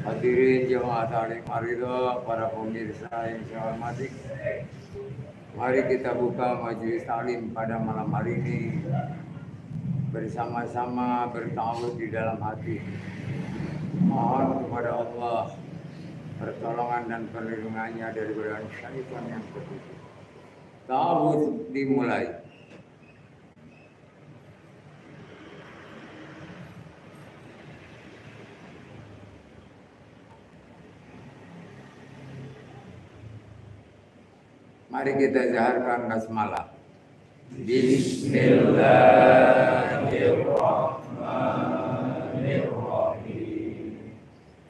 Hadirin jemaah taklim Ar-Ridha, para pemirsa yang saya hormati. Mari kita buka majelis taklim pada malam hari ini bersama-sama bertawud di dalam hati. Mohon kepada Allah pertolongan dan perlindungannya dari godaan syaitan yang terkutuk. Tawud dimulai. Mari kita jaharkan basmalah. Bismillahirrahmanirrahim.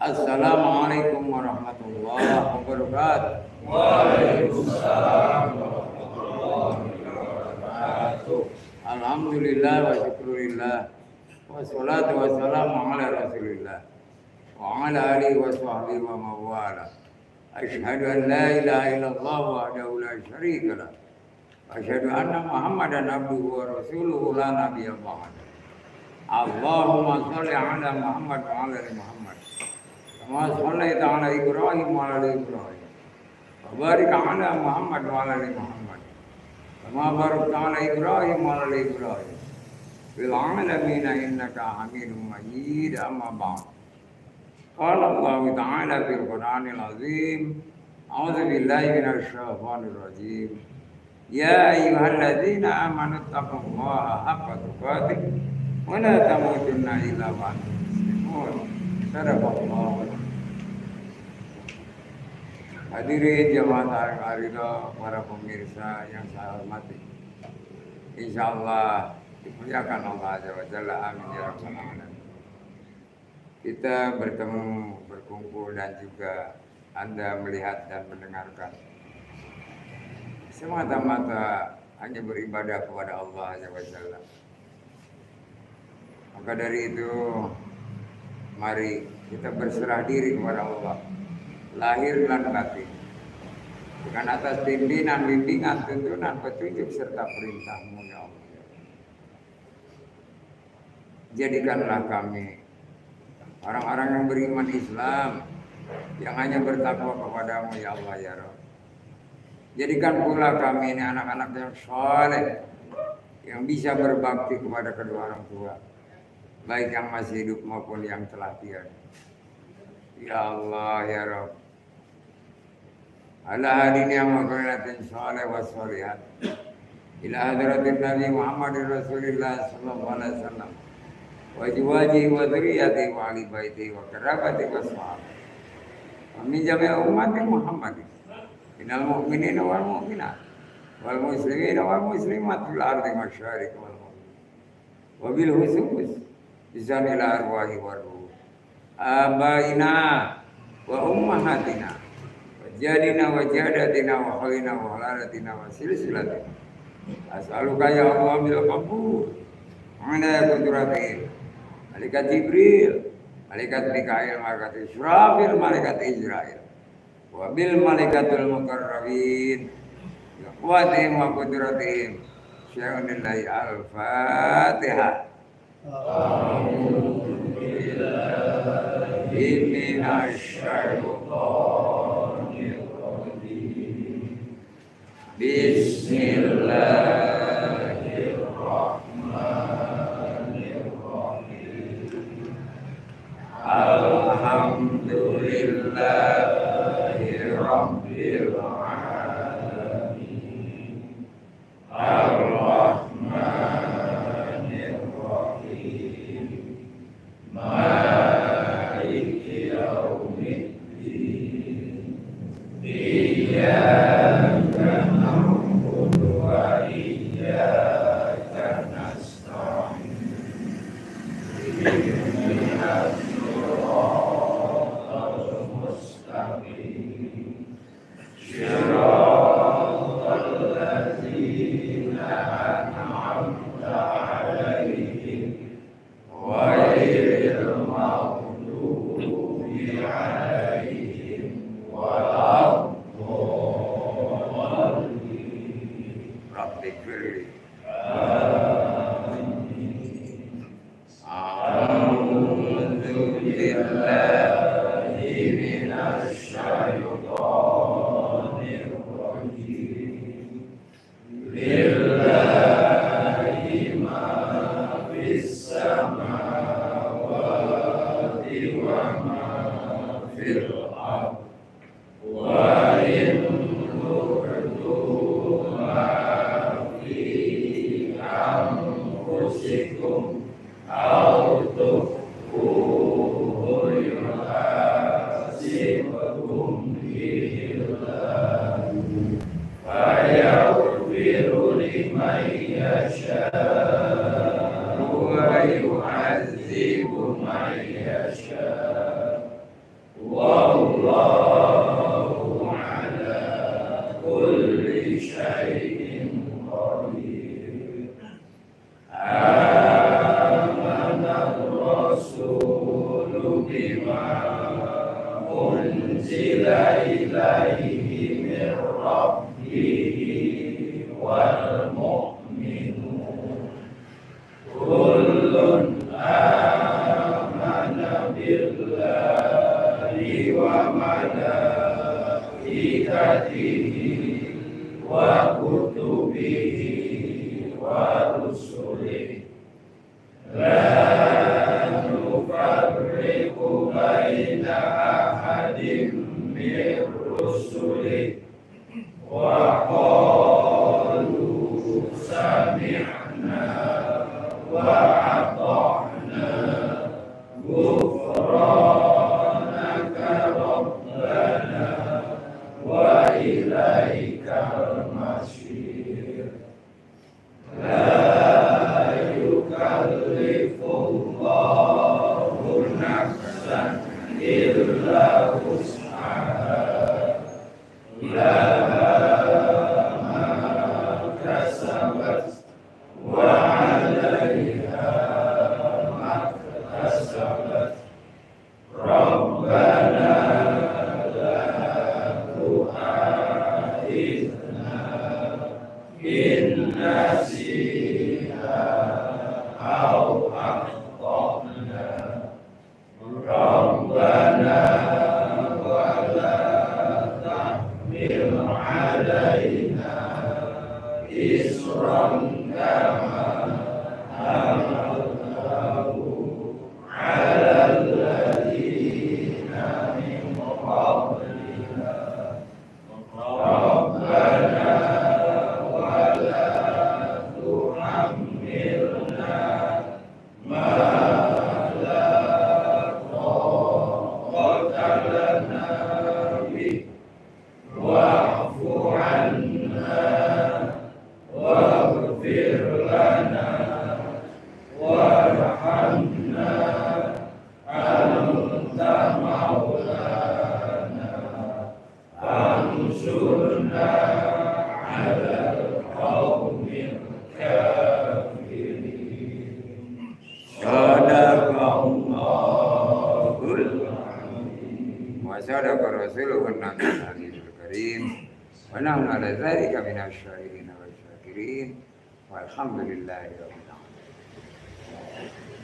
Assalamualaikum warahmatullahi wabarakatuh. Waalaikumsalam warahmatullahi wabarakatuh. Alhamdulillah wa syukurillah. Wassalatu wassalamu ala rasulillah. Wa ala alihi wa sahbihi wa mawala. Asyhadu an la ilaha illallah wahdahu la syarika lah. Asyhadu anna Muhammadan abduhu wa rasuluhu la nabiyya ba'da. Allahumma shalli ala Muhammad wa ala ali Muhammad. Kama shallaita ala Ibrahim wa ala ali Ibrahim. Wa barik ala Muhammad wa ala ali Muhammad. Kama barakta ala Ibrahim wa ala ali Ibrahim. Fil alamin innaka Hamidum Majid. Amma ba'd. Qala Allah Ta'ala fil Qur'anil Azim. A'udzu billahi minasy syaithanir rajim. Ya ayyuhalladzina amanu taqullaha haqqa tuqatih wa la tamutunna illa wa antum muslimun. Sadaqallahu. Hadirin jemaah Ar-Ridha, para pemirsa yang saya hormati. Insyaallah dimuliakan Allah Azza wa Jalla. Amin ya rabbal alamin. Kita bertemu, berkumpul dan juga Anda melihat dan mendengarkan semata-mata hanya beribadah kepada Allah Azza wa Jalla. Maka dari itu mari kita berserah diri kepada Allah, lahir dan batin, dengan atas bimbingan, tuntunan, petunjuk serta perintah-Mu ya Allah. Jadikanlah kami orang-orang yang beriman Islam, yang hanya bertakwa kepadamu ya Allah ya Rabb. Jadikan pula kami ini anak-anak yang soleh, yang bisa berbakti kepada kedua orang tua, baik yang masih hidup maupun yang telah tiada. Ya Allah ya Rabb. Ala hadini wa qanatin soleh wa solihat. Ila hadratin Nabi Muhammad Rasulullah sallallahu alaihi wasallam. Wajwaji wa dzurriyyati wa ali baiti wa karabati wa sahabat. Amin jami'a ummati Muhammad. Minal mu'minina wal mu'minat wal muslimina wal muslimat fil ardi masyariq wal maghrib. Wa bil khusus bizanil arwahi war ruh. Abaina wa ummahatina wa jadina wa jadatina wa khalina wa halalatina wa silsilatina. As'aluka ya Allah bil qabul. Ana qudratin. Malaikat Jibril, malaikat Mikail, malaikat Israfil, malaikat Israel, wabil malaikatul mukarrabin, kuatihim wa qudratihim, syai'unillahi al-Fatihah. A'udzubillahi minasyaitonir rajim. Bismillah. Alhamdulillahi Rabbil Alamin. Ar-Rahmanir Rahim. Maliki Yaumiddin. Iyyaka na'budu wa iyyaka nasta'in.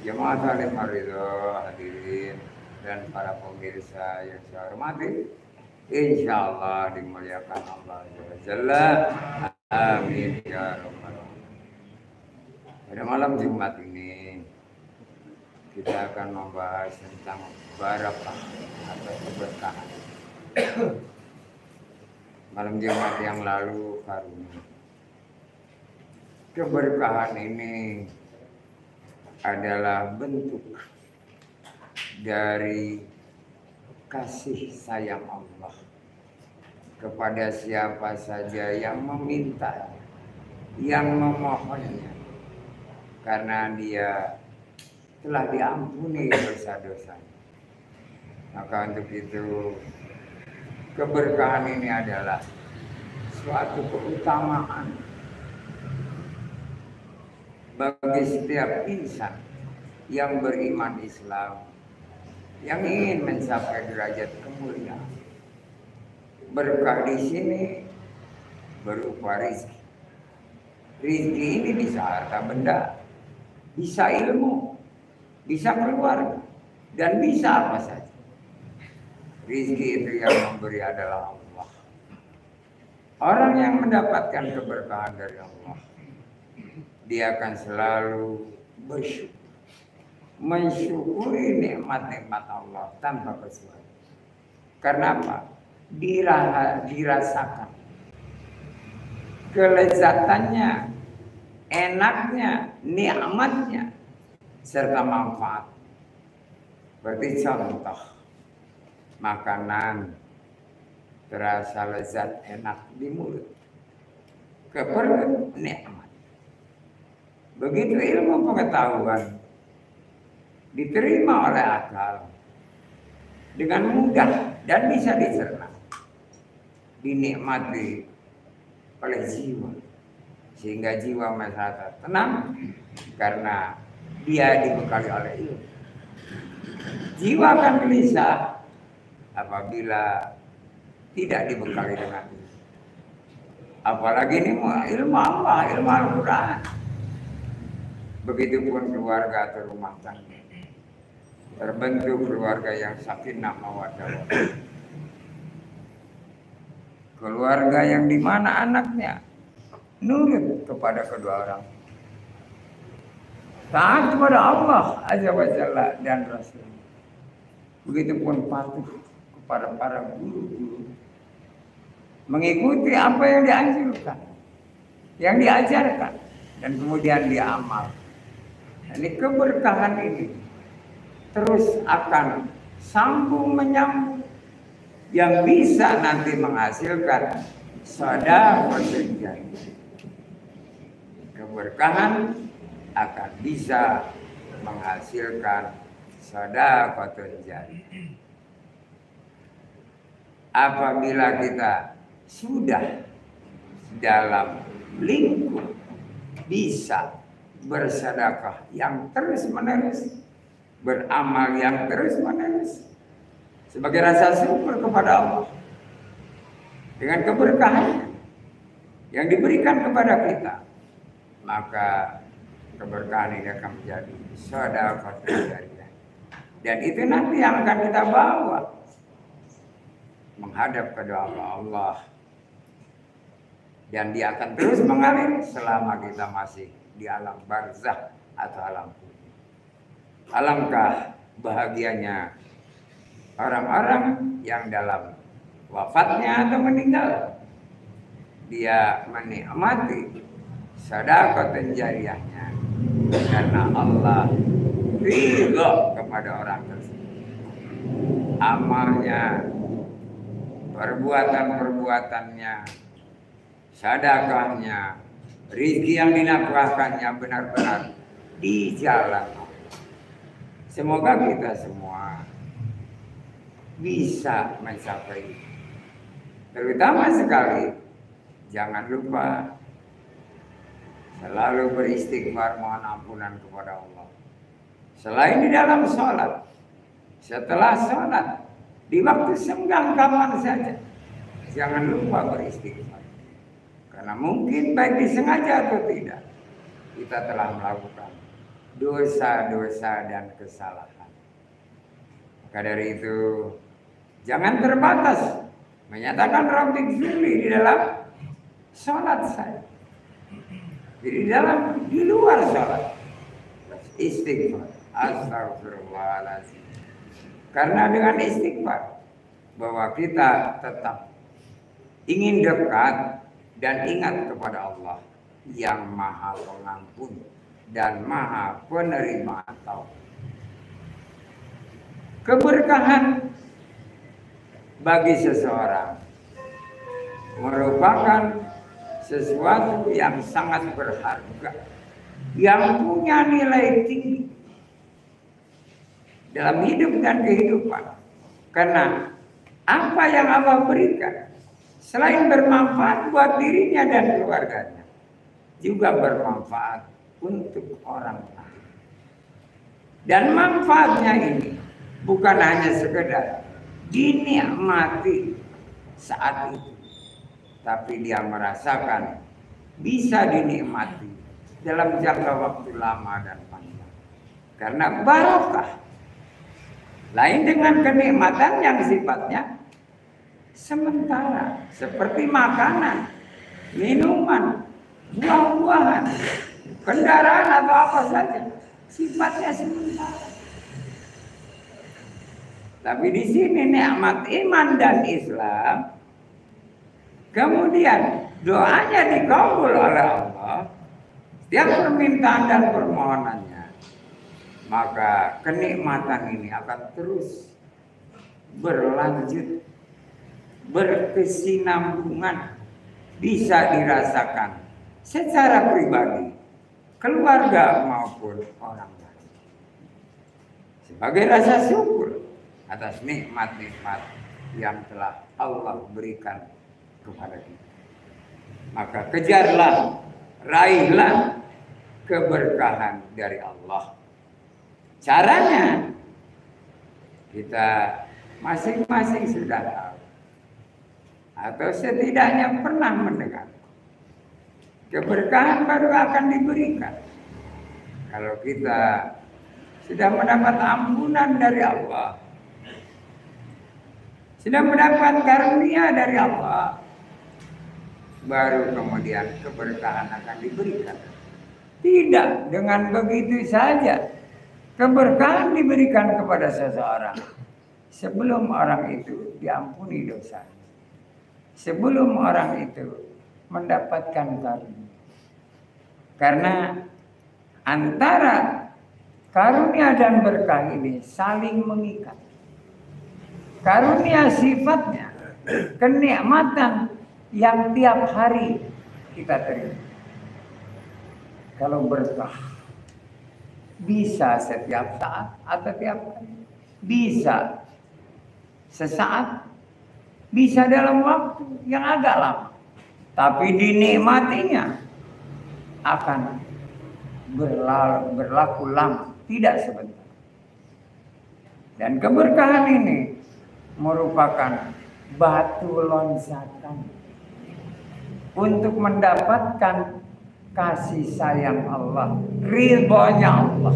Jemaah salim marido hadirin dan para pemirsa yang saya hormati, insya Allah dimuliakan Allah Jalla. Amin ya rabbal alamin. Pada malam Jumat ini kita akan membahas tentang barakah atau keberkahan. Malam Jumat yang lalu karunia. Keberkahan ini adalah bentuk dari kasih sayang Allah kepada siapa saja yang memintanya, yang memohonnya, karena dia telah diampuni dosa-dosanya. Maka untuk itu keberkahan ini adalah suatu keutamaan bagi setiap insan yang beriman Islam, yang ingin mencapai derajat kemuliaan. Berkah di sini berupa rizki. Rizki ini bisa harta benda, bisa ilmu, bisa keluarga, dan bisa apa saja. Rizki itu yang memberi adalah Allah. Orang yang mendapatkan keberkahan dari Allah, dia akan selalu bersyukur, mensyukuri nikmat-nikmat Allah tanpa kesulitan. Karena apa? Dirasakan kelezatannya, enaknya, nikmatnya, serta manfaat. Berarti contoh makanan terasa lezat enak di mulut, ke perut nikmat. Begitu ilmu pengetahuan diterima oleh akal dengan mudah dan bisa dicerna, dinikmati oleh jiwa, sehingga jiwa masyarakat tenang karena dia dibekali oleh ilmu. Jiwa akan gelisah apabila tidak dibekali dengan ilmu. Apalagi ini ilmu Allah, ilmu Al-Quran. Begitupun keluarga atau rumah tangga, terbentuk keluarga yang sakinah mawaddah warahmah. Keluarga yang dimana anaknya nurut kepada kedua orang, taat kepada Allah Azza wa Jalla dan Rasul. Begitupun patuh kepada para guru-guru, mengikuti apa yang dianjurkan, yang diajarkan, dan kemudian diamal. Ini keberkahan ini terus akan sambung menyambung, yang bisa nanti menghasilkan sedekah jariah. Keberkahan akan bisa menghasilkan sedekah jariah apabila kita sudah dalam lingkup bisa bersedekah yang terus-menerus, beramal yang terus-menerus sebagai rasa syukur kepada Allah dengan keberkahan yang diberikan kepada kita, maka keberkahan ini akan menjadi sedekah jariah, dan itu nanti yang akan kita bawa menghadap kedua Allah, dan dia akan terus mengalir selama kita masih di alam barzakh atau alam kubur. Alangkah bahagianya orang-orang yang dalam wafatnya atau meninggal dia menikmati sedekah jariahnya karena Allah ridha kepada orang tersebut. Amalnya, perbuatan-perbuatannya, sedekahnya, rezeki yang dinafkahkannya benar-benar di jalan Allah. Semoga kita semua bisa mencapai. Terutama sekali, jangan lupa selalu beristighfar mohon ampunan kepada Allah. Selain di dalam sholat, setelah sholat, di waktu senggang kapan saja, jangan lupa beristighfar. Karena mungkin baik disengaja atau tidak, kita telah melakukan dosa-dosa dan kesalahan. Maka dari itu, jangan terbatas menyatakan Rabbi Ghfirli di dalam sholat saya. Di luar sholat, istighfar, astagfirullahaladzim. Karena dengan istighfar, bahwa kita tetap ingin dekat dan ingat kepada Allah yang Maha Pengampun dan Maha Penerima taubat. Keberkahan bagi seseorang merupakan sesuatu yang sangat berharga, yang punya nilai tinggi, dalam hidup dan kehidupan. Karena apa yang Allah berikan selain bermanfaat buat dirinya dan keluarganya, juga bermanfaat untuk orang lain. Dan manfaatnya ini bukan hanya sekedar dinikmati saat itu, tapi dia merasakan bisa dinikmati dalam jangka waktu lama dan panjang. Karena barokah. Lain dengan kenikmatan yang sifatnya sementara, seperti makanan, minuman, buah-buahan, kendaraan atau apa saja, sifatnya sementara. Tapi di sini nikmat iman dan Islam, kemudian doanya dikabul oleh Allah, setiap permintaan dan permohonannya, maka kenikmatan ini akan terus berlanjut, berkesinambungan, bisa dirasakan secara pribadi, keluarga maupun orang lain, sebagai rasa syukur atas nikmat-nikmat yang telah Allah berikan kepada kita. Maka kejarlah, raihlah keberkahan dari Allah. Caranya kita masing-masing sudah tahu, atau setidaknya pernah mendengar. Keberkahan baru akan diberikan kalau kita sudah mendapat ampunan dari Allah, sudah mendapat karunia dari Allah, baru kemudian keberkahan akan diberikan. Tidak dengan begitu saja keberkahan diberikan kepada seseorang sebelum orang itu diampuni dosa, sebelum orang itu mendapatkan karunia. Karena antara karunia dan berkah ini saling mengikat. Karunia sifatnya kenikmatan yang tiap hari kita terima. Kalau berkah bisa setiap saat atau tiap hari, bisa sesaat, bisa dalam waktu yang agak lama, tapi dinikmatinya akan berlaku lama, tidak sebentar. Dan keberkahan ini merupakan batu loncatan untuk mendapatkan kasih sayang Allah, ridhonya Allah.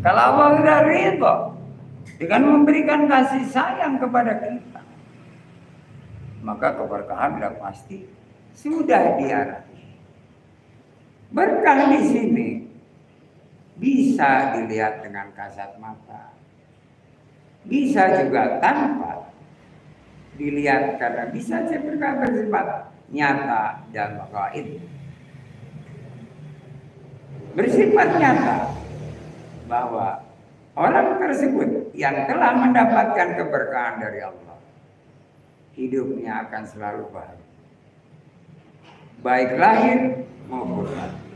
Kalau Allah sudah ridho dengan memberikan kasih sayang kepada kita, maka keberkahan sudah pasti sudah diarahkan. Berkah di sini bisa dilihat dengan kasat mata, bisa juga tanpa dilihat, karena bisa saja berkah bersifat nyata dan gaib. Bersifat nyata bahwa orang tersebut yang telah mendapatkan keberkahan dari Allah, hidupnya akan selalu bahagia, baik lahir maupun batin.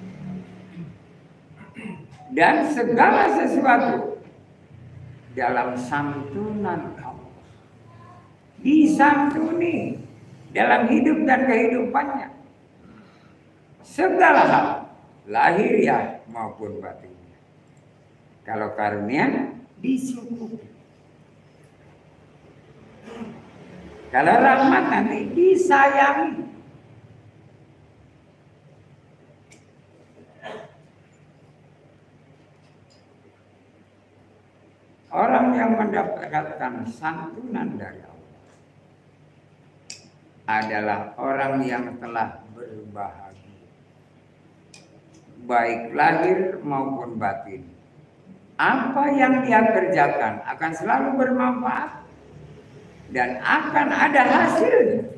Dan segala sesuatu dalam santunan Allah, disantuni dalam hidup dan kehidupannya, segala hal, lahiriah maupun batinnya. Kalau karunia disyukuri, kalau rahmat nanti disayangi. Orang yang mendapatkan santunan dari Allah adalah orang yang telah berbahagia, baik lahir maupun batin. Apa yang dia kerjakan akan selalu bermanfaat dan akan ada hasilnya,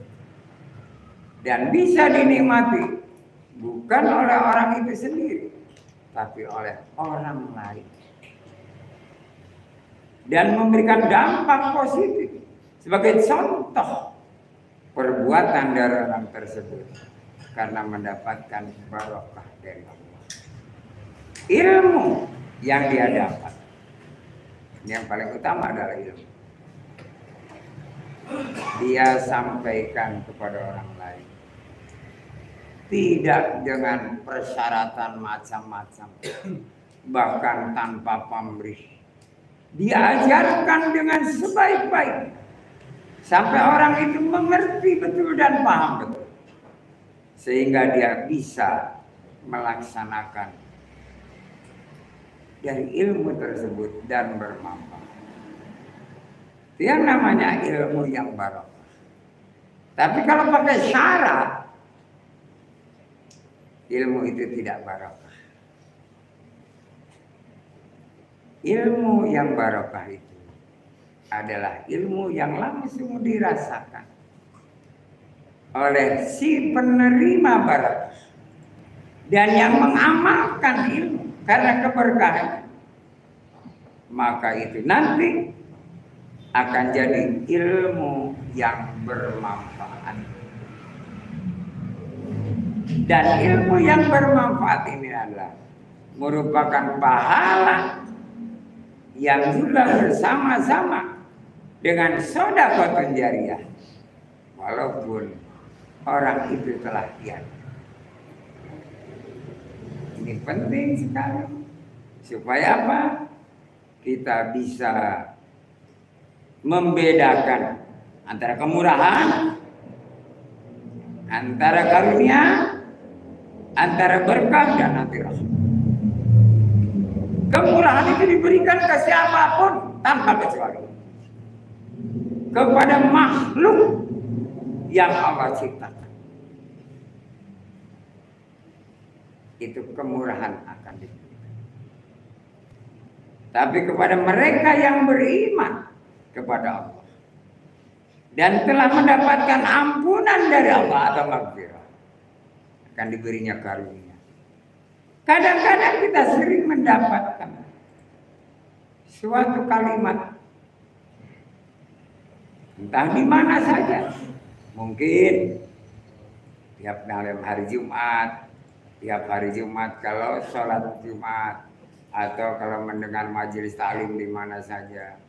dan bisa dinikmati bukan oleh orang itu sendiri, tapi oleh orang lain, dan memberikan dampak positif sebagai contoh perbuatan dari orang tersebut karena mendapatkan barokah dari Allah. Ilmu yang dia dapat, Ini yang paling utama adalah ilmu. Dia sampaikan kepada orang lain. Tidak dengan persyaratan macam-macam. Bahkan tanpa pamrih. Dia ajarkan dengan sebaik-baik. Sampai orang itu mengerti betul dan paham betul. Sehingga dia bisa melaksanakan dari ilmu tersebut dan bermanfaat. Itu yang namanya ilmu yang barokah. Tapi kalau pakai syarat, ilmu itu tidak barokah. Ilmu yang barokah itu adalah ilmu yang langsung dirasakan oleh si penerima barokah dan yang mengamalkan ilmu karena keberkahan. Maka itu nanti akan jadi ilmu yang bermanfaat. Dan ilmu yang bermanfaat ini adalah merupakan pahala yang juga bersama-sama dengan sedekah jariyah. Walaupun orang itu telah tiada. Ini penting sekali. Supaya apa? Kita bisa membedakan antara kemurahan, antara karunia, antara berkah dan nanti rahmat. Kemurahan itu diberikan ke siapapun tanpa kecuali. Kepada makhluk yang Allah ciptakan. Itu kemurahan akan diberikan. Tapi kepada mereka yang beriman kepada Allah dan telah mendapatkan ampunan dari Allah atau maghfirah, akan diberinya karunia. Kadang-kadang kita sering mendapatkan suatu kalimat entah di mana saja, mungkin tiap malam hari Jumat, tiap hari Jumat kalau sholat Jumat, atau kalau mendengar majelis taklim di mana saja,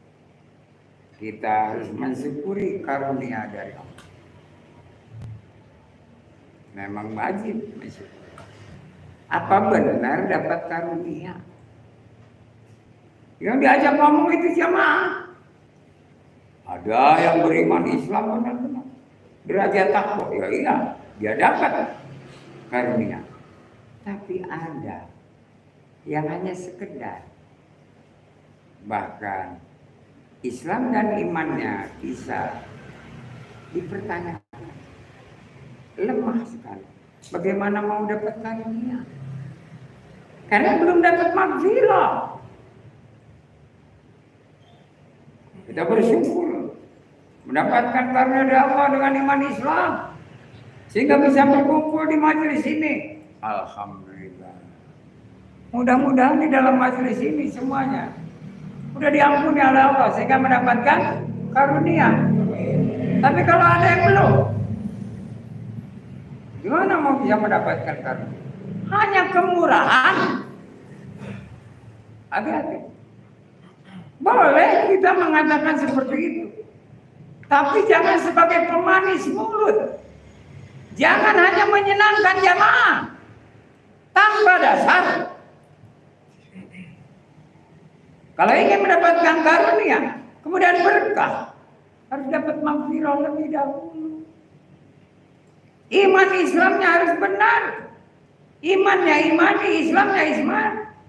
kita harus mensyukuri karunia dari Allah. Memang wajib mensyukuri. Apa benar dapat karunia? Yang diajak ngomong itu jamaah. Ada yang beriman Islam benar-benar derajat takwa, ya iya, dia dapat karunia. Tapi ada yang hanya sekedar, bahkan Islam dan imannya bisa dipertanyakan, lemah sekali. Bagaimana mau dapat karunia? Karena belum dapat maghfirah. Kita bersyukur mendapatkan karunia dari Allah dengan iman Islam, sehingga bisa berkumpul di majelis ini. Alhamdulillah. Mudah-mudahan di dalam majelis ini semuanya udah diampuni oleh Allah sehingga mendapatkan karunia. Tapi kalau ada yang belum, gimana mau bisa mendapatkan karunia? Hanya kemurahan. Hati-hati. Boleh kita mengatakan seperti itu, tapi jangan sebagai pemanis mulut. Jangan hanya menyenangkan jamaah tanpa dasar. Kalau ingin mendapatkan karunia, kemudian berkah, harus dapat maghfirah lebih dahulu. Iman Islamnya harus benar. Imannya imani, Islamnya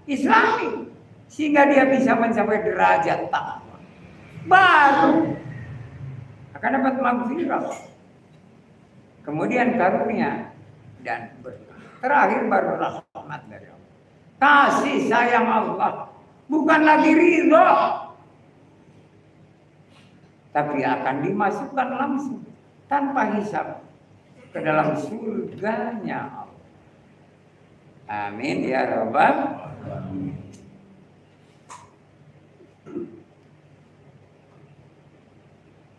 islami. Sehingga dia bisa mencapai derajat takwa. Baru akan dapat maghfirah. Kemudian karunia dan berkah. Terakhir baru rahmat dari Allah. Kasih sayang Allah. Bukan lagi ridho, tapi akan dimasukkan langsung tanpa hisab ke dalam surganya Allah. Amin ya rabbal alamin.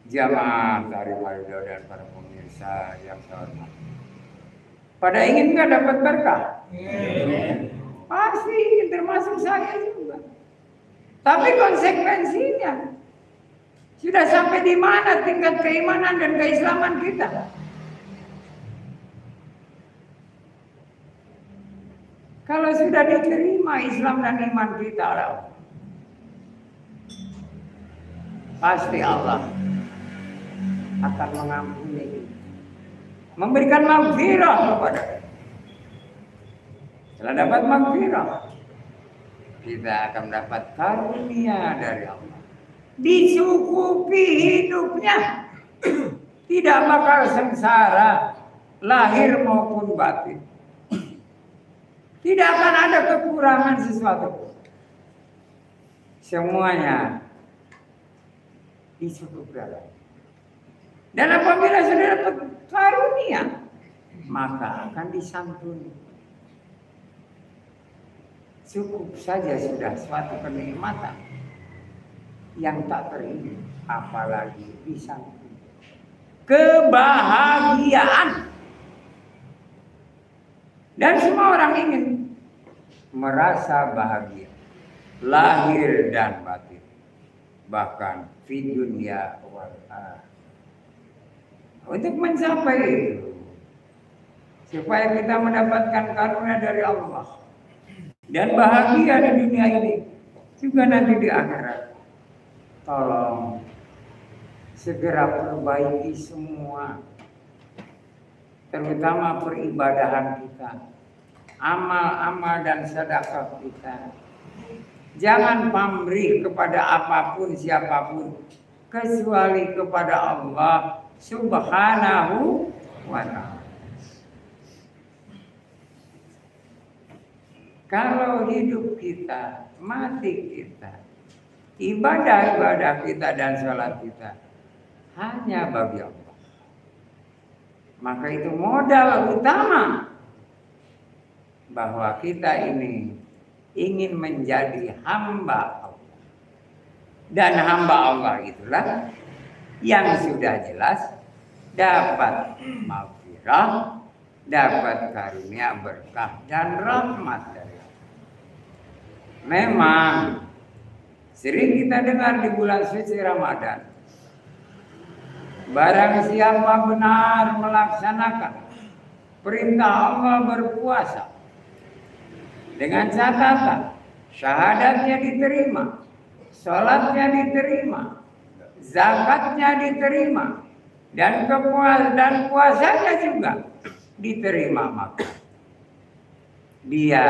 Jamaah Tarimarido dan para pemirsa yang saya hormati, pada ingin nggak dapat berkah? Pasti termasuk saya juga. Tapi konsekuensinya sudah sampai di mana tingkat keimanan dan keislaman kita? Kalau sudah diterima Islam dan iman kita, pasti Allah akan mengampuni, memberikan maghfirah kepada kita. Setelah dapat maghfirah, kita akan dapat karunia dari Allah. Dicukupi hidupnya, tidak bakal sengsara, lahir maupun batin. Tidak akan ada kekurangan sesuatu. Semuanya dicukupi. Dan apabila sudah dapat karunia, maka akan disantuni. Cukup saja sudah suatu kenikmatan yang tak teringat, apalagi disantuni. Kebahagiaan. Dan semua orang ingin merasa bahagia, lahir dan batin, bahkan di dunia wal akhirah. Untuk mencapai itu, supaya kita mendapatkan karunia dari Allah dan bahagia di dunia ini, juga nanti di akhirat. Tolong segera perbaiki semua, terutama peribadahan kita, amal-amal dan sedekah kita. Jangan pamrih kepada apapun siapapun kecuali kepada Allah Subhanahu wa ta'ala. Kalau hidup kita, mati kita, ibadah-ibadah kita dan sholat kita hanya bagi Allah, maka itu modal utama bahwa kita ini ingin menjadi hamba Allah. Dan hamba Allah itulah yang sudah jelas dapat maghfirah, dapat karunia, berkah dan rahmat dari Allah. Memang sering kita dengar di bulan suci Ramadan, barang siapa benar melaksanakan perintah Allah berpuasa dengan catatan syahadatnya diterima, sholatnya diterima, zakatnya diterima, dan puasanya juga diterima, maka dia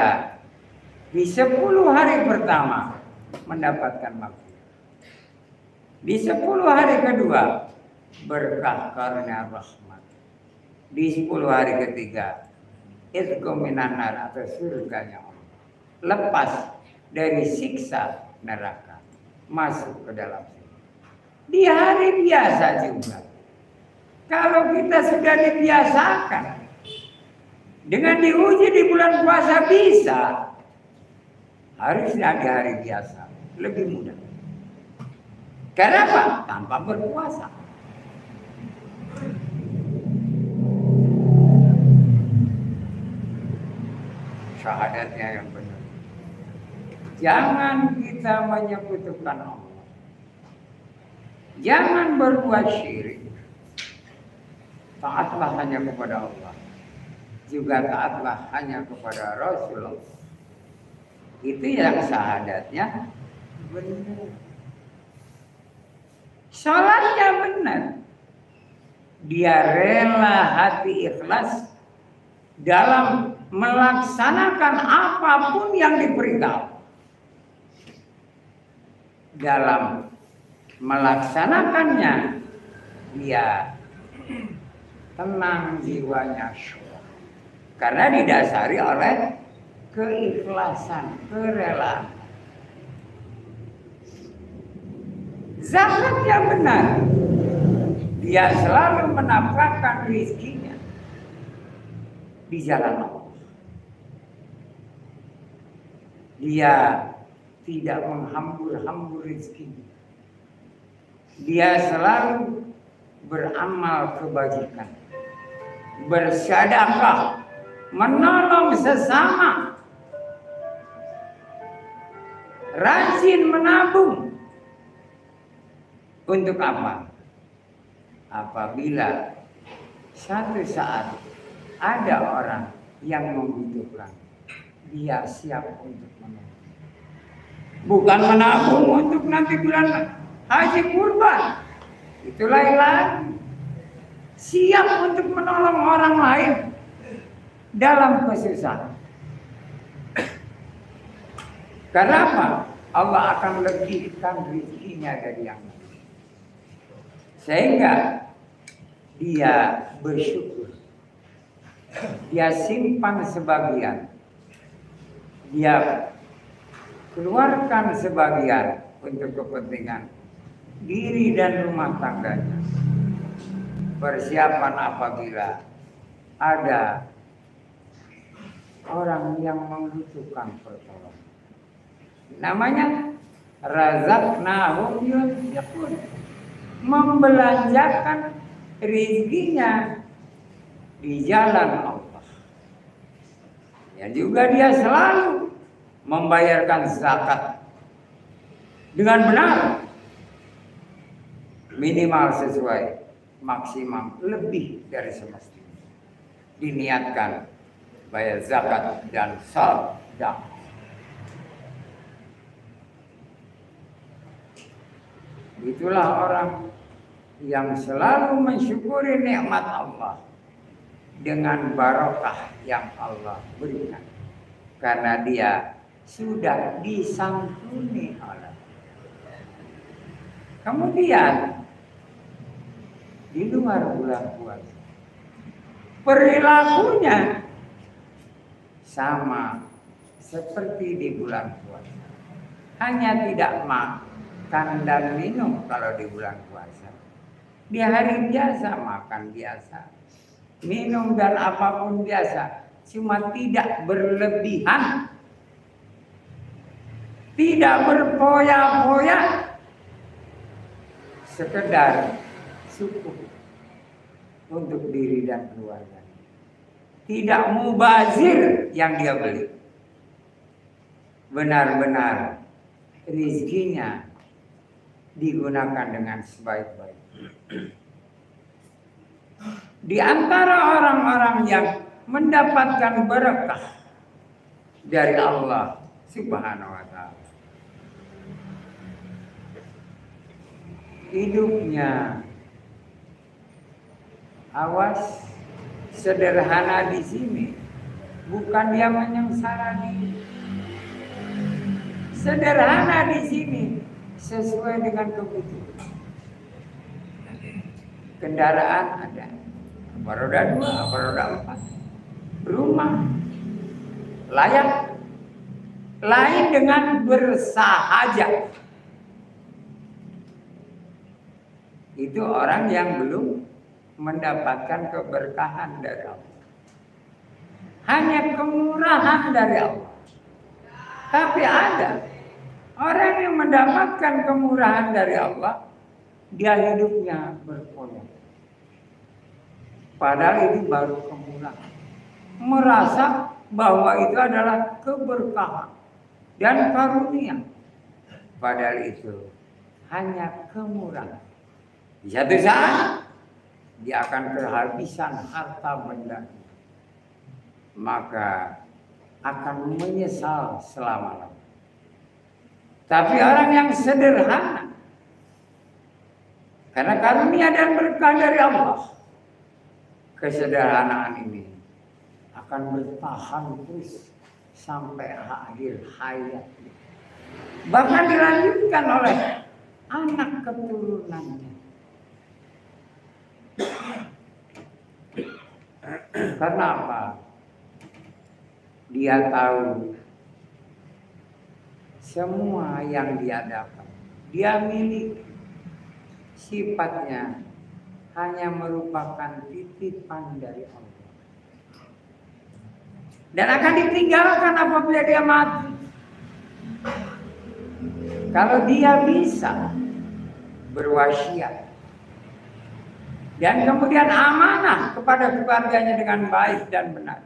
di 10 hari pertama mendapatkan maghfirah. Di 10 hari kedua berkah karunia rahmat. Di 10 hari ketiga itqu minan nar, atau surganya Allah. Lepas dari siksa neraka, masuk ke dalam sini. Di hari biasa juga, kalau kita sudah dibiasakan dengan diuji di bulan puasa, bisa harusnya di hari biasa lebih mudah. Karena apa? Tanpa berpuasa. Syahadatnya yang benar. Jangan kita menyekutukan Allah. Jangan berbuat syirik. Taatlah hanya kepada Allah. Juga taatlah hanya kepada Rasulullah. Itu yang syahadatnya benar. Salatnya benar. Dia rela, hati ikhlas dalam melaksanakan apapun yang diperintah. Dalam melaksanakannya, dia tenang jiwanya, karena didasari oleh keikhlasan, kerelaan. Zakatnya benar, dia selalu menafkahkan rezekinya di jalan Allah. Dia tidak menghambur-hambur rezekinya. Dia selalu beramal kebajikan, bersedekah, menolong sesama. rajin menabung. Untuk apa? Apabila satu saat ada orang yang membutuhkan, dia siap untuk menolong. Bukan menabung untuk nanti bulan haji kurban. Itu lain lagi. Siap untuk menolong orang lain dalam kesusahan. Karena apa? Allah akan lebihkan rezekinya dari yang lain. Sehingga dia bersyukur. Dia simpan sebagian. Dia keluarkan sebagian untuk kepentingan diri dan rumah tangganya. Persiapan apabila ada orang yang membutuhkan pertolongan. Namanya razaqnahum yunfiqun. Membelanjakan rezekinya di jalan Allah. Ya juga dia selalu membayarkan zakat dengan benar, minimal sesuai, maksimum lebih dari semestinya. Diniatkan bayar zakat dan sedekah. Itulah orang yang selalu mensyukuri nikmat Allah dengan barokah yang Allah berikan. Karena dia sudah disantuni oleh. Kemudian di luar bulan puasa, perilakunya sama seperti di bulan puasa. Hanya tidak makan dan minum kalau di bulan puasa. Di hari biasa makan biasa, minum dan apapun biasa, cuma tidak berlebihan, tidak berpoya-poya, sekedar cukup untuk diri dan keluarga. Tidak mubazir yang dia beli. Benar-benar rezekinya digunakan dengan sebaik-baik. Di antara orang-orang yang mendapatkan berkah dari Allah Subhanahu wa ta'ala, hidupnya awas sederhana di sini, bukan dia menyengsara diri. Sederhana di sini sesuai dengan kebutuhan. Kendaraan ada, roda 2, roda 4, rumah layak, lain dengan bersahaja. Itu orang yang belum mendapatkan keberkahan dari Allah. Hanya kemurahan dari Allah. Tapi ada orang yang mendapatkan kemurahan dari Allah, dia hidupnya berpoya. Padahal itu baru kemurahan. Merasa bahwa itu adalah keberkahan dan karunia. Padahal itu hanya kemurahan. Di satu saat dia akan kehabisan harta benda, maka akan menyesal selama-lamanya. Tapi orang yang sederhana, karena karunia dan berkah dari Allah, kesederhanaan ini akan bertahan terus sampai akhir hayat. Bahkan dilanjutkan oleh anak keturunannya. Karena apa? Dia tahu semua yang dia dapat, dia miliki, sifatnya hanya merupakan titipan dari Allah. Dan akan ditinggalkan apabila dia mati. Kalau dia bisa berwasiat dan kemudian amanah kepada keluarganya dengan baik dan benar,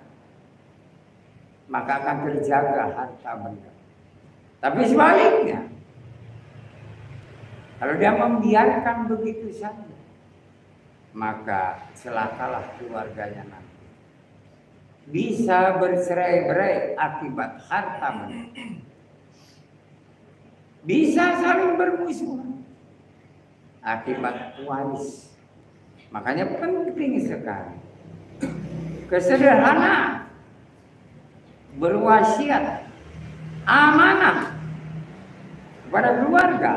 maka akan terjaga harta benda. Tapi sebaliknya, kalau dia membiarkan begitu saja, maka celakalah keluarganya nanti. Bisa bercerai-berai akibat harta benda. Bisa saling bermusuhan akibat waris. Makanya penting sekali kesederhanaan, berwasiat, amanah kepada keluarga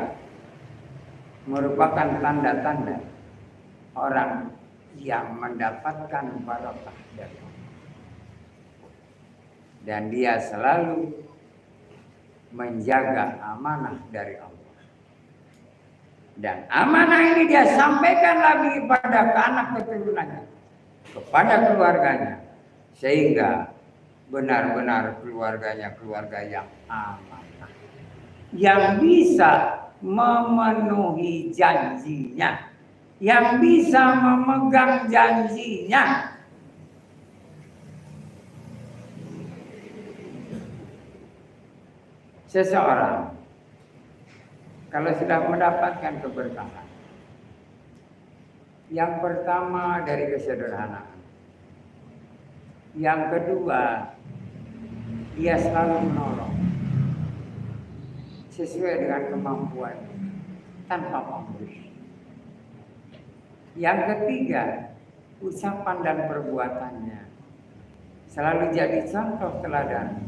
merupakan tanda-tanda orang yang mendapatkan barokah dari Allah. Dan dia selalu menjaga amanah dari Allah. Dan amanah ini dia sampaikan lagi kepada anak keturunannya, kepada keluarganya, sehingga benar-benar keluarganya keluarga yang amanah, yang bisa memenuhi janjinya, yang bisa memegang janjinya. Seseorang kalau sudah mendapatkan keberkahan, yang pertama dari kesederhanaan, yang kedua dia selalu menolong sesuai dengan kemampuan tanpa pamrih. Yang ketiga, ucapan dan perbuatannya selalu jadi contoh teladan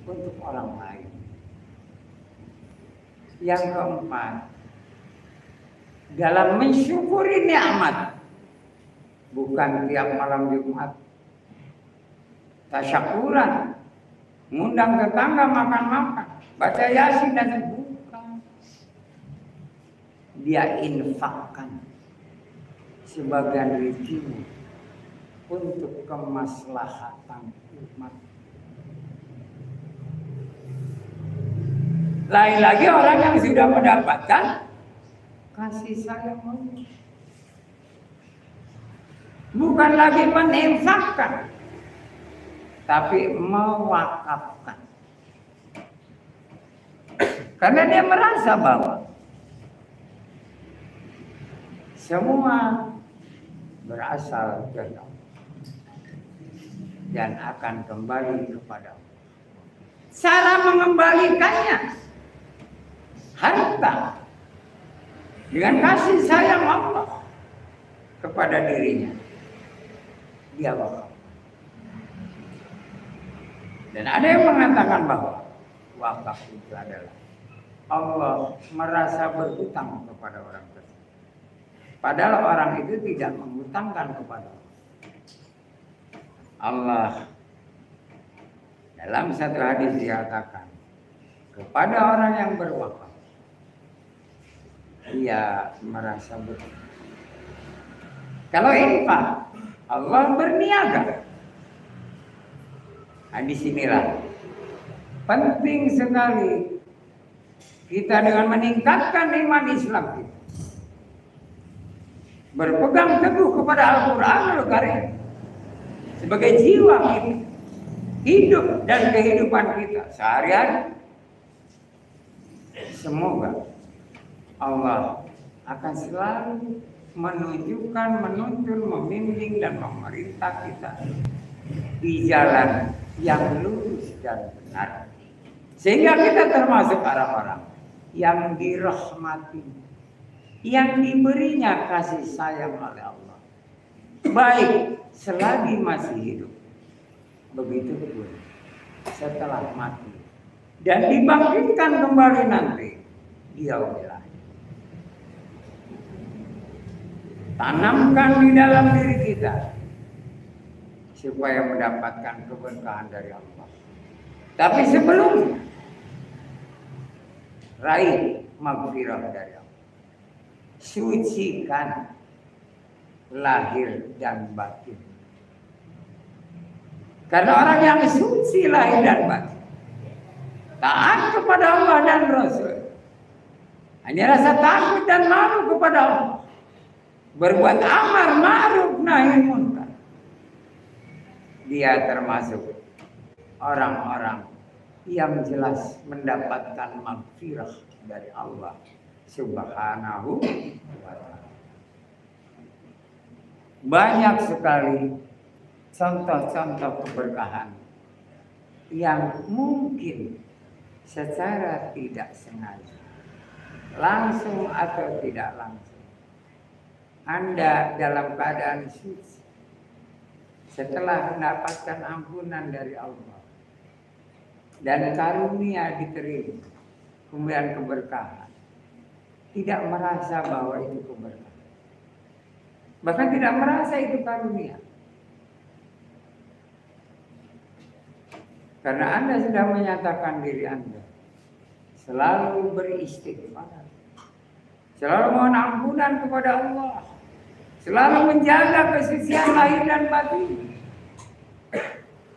untuk orang lain. Yang keempat, dalam mensyukuri nikmat, bukan tiap malam Jumat tasyakuran, ngundang tetangga makan-makan, baca Yasin dan bukan. Dia infakkan sebagian rezekinya untuk kemaslahatan umat. Lain lagi orang yang sudah mendapatkan kasih sayang Allah, bukan lagi menginfakkan, tapi mewakafkan. Karena dia merasa bahwa semua berasal dari Allah dan akan kembali kepada Allah. Cara mengembalikannya, harta dengan kasih sayang Allah kepada dirinya, dia wakaf. Dan ada yang mengatakan bahwa wakaf itu adalah Allah merasa berhutang kepada orang tersebut, padahal orang itu tidak menghutangkan kepada Allah. Dalam satu hadis dikatakan, kepada orang yang berwakaf ia merasa berhutang. Kalau infak, Allah berniaga. Nah, disinilah penting sekali kita dengan meningkatkan iman Islam kita, berpegang teguh kepada Al-Quranul Karim sebagai jiwa kita, hidup dan kehidupan kita sehari-hari. Semoga Allah akan selalu menunjukkan, menuntun, membimbing dan memerintah kita di jalan yang lurus dan benar, sehingga kita termasuk orang-orang yang dirahmati, yang diberinya kasih sayang oleh Allah, baik selagi masih hidup, begitu pun setelah mati dan dibangkitkan kembali nanti di yaumil akhir. Tanamkan di dalam diri kita supaya mendapatkan keberkahan dari Allah. Tapi sebelumnya raih maghfirah dari Allah. Sucikan lahir dan batin. Karena orang yang suci lahir dan batin, taat kepada Allah dan Rasul, hanya rasa takut dan malu kepada Allah, berbuat amar ma'ruf nahi munkar, dia termasuk orang-orang yang jelas mendapatkan maghfirah dari Allah Subhanahu wa ta'ala. Banyak sekali contoh-contoh keberkahan yang mungkin secara tidak sengaja, langsung atau tidak langsung, Anda dalam keadaan suci setelah mendapatkan ampunan dari Allah dan karunia diterima, kemudian keberkahan, tidak merasa bahwa itu keberkahan, bahkan tidak merasa itu karunia, karena Anda sudah menyatakan diri Anda selalu beristighfar, selalu mohon ampunan kepada Allah, selalu menjaga kesucian lahir dan batin,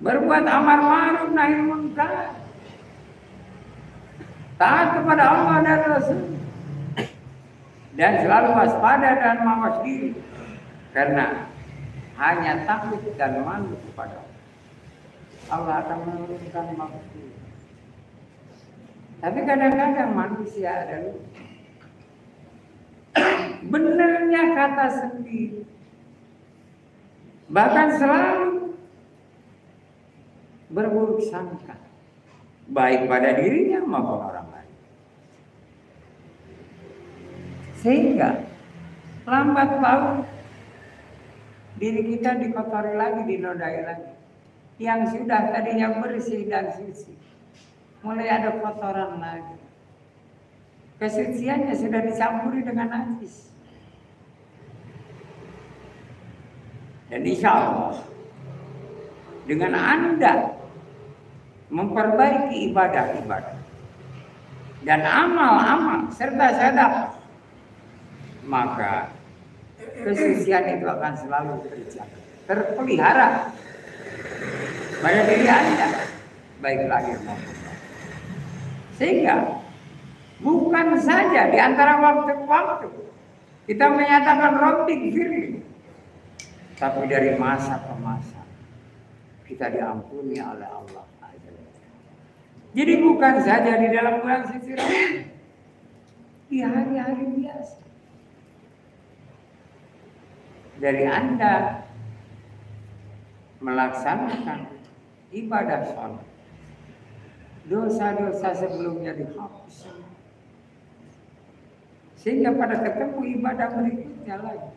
berbuat amar ma'ruf nahi munkar, taat kepada Allah dan Rasul, dan selalu waspada dan mawas diri, karena hanya takut dan malu kepada Allah. Allah akan menurunkan maghfirah. Tapi kadang-kadang manusia ada lupa. Benarnya kata sendiri, bahkan selalu berburuk sangka, baik pada dirinya maupun orang lain. Sehingga lambat laun diri kita dikotori lagi, dinodai lagi. Yang sudah tadinya bersih dan suci, mulai ada kotoran lagi. Kesuciannya sudah dicampuri dengan najis. Dan insya Allah dengan Anda memperbaiki ibadah-ibadah dan amal-amal serta sedekah, maka kesucian itu akan selalu terjaga, terpelihara pada diri Anda, baik lahir maupun batin. Sehingga bukan saja di antara waktu ke waktu kita menyatakan Rabbi gfirli, tapi dari masa ke masa kita diampuni oleh Allah. Jadi bukan saja di dalam bulan suci Ramadan, di hari-hari biasa. Dari Anda melaksanakan ibadah sholat, dosa-dosa sebelumnya dihapus, sehingga pada ketemu ibadah berikutnya lagi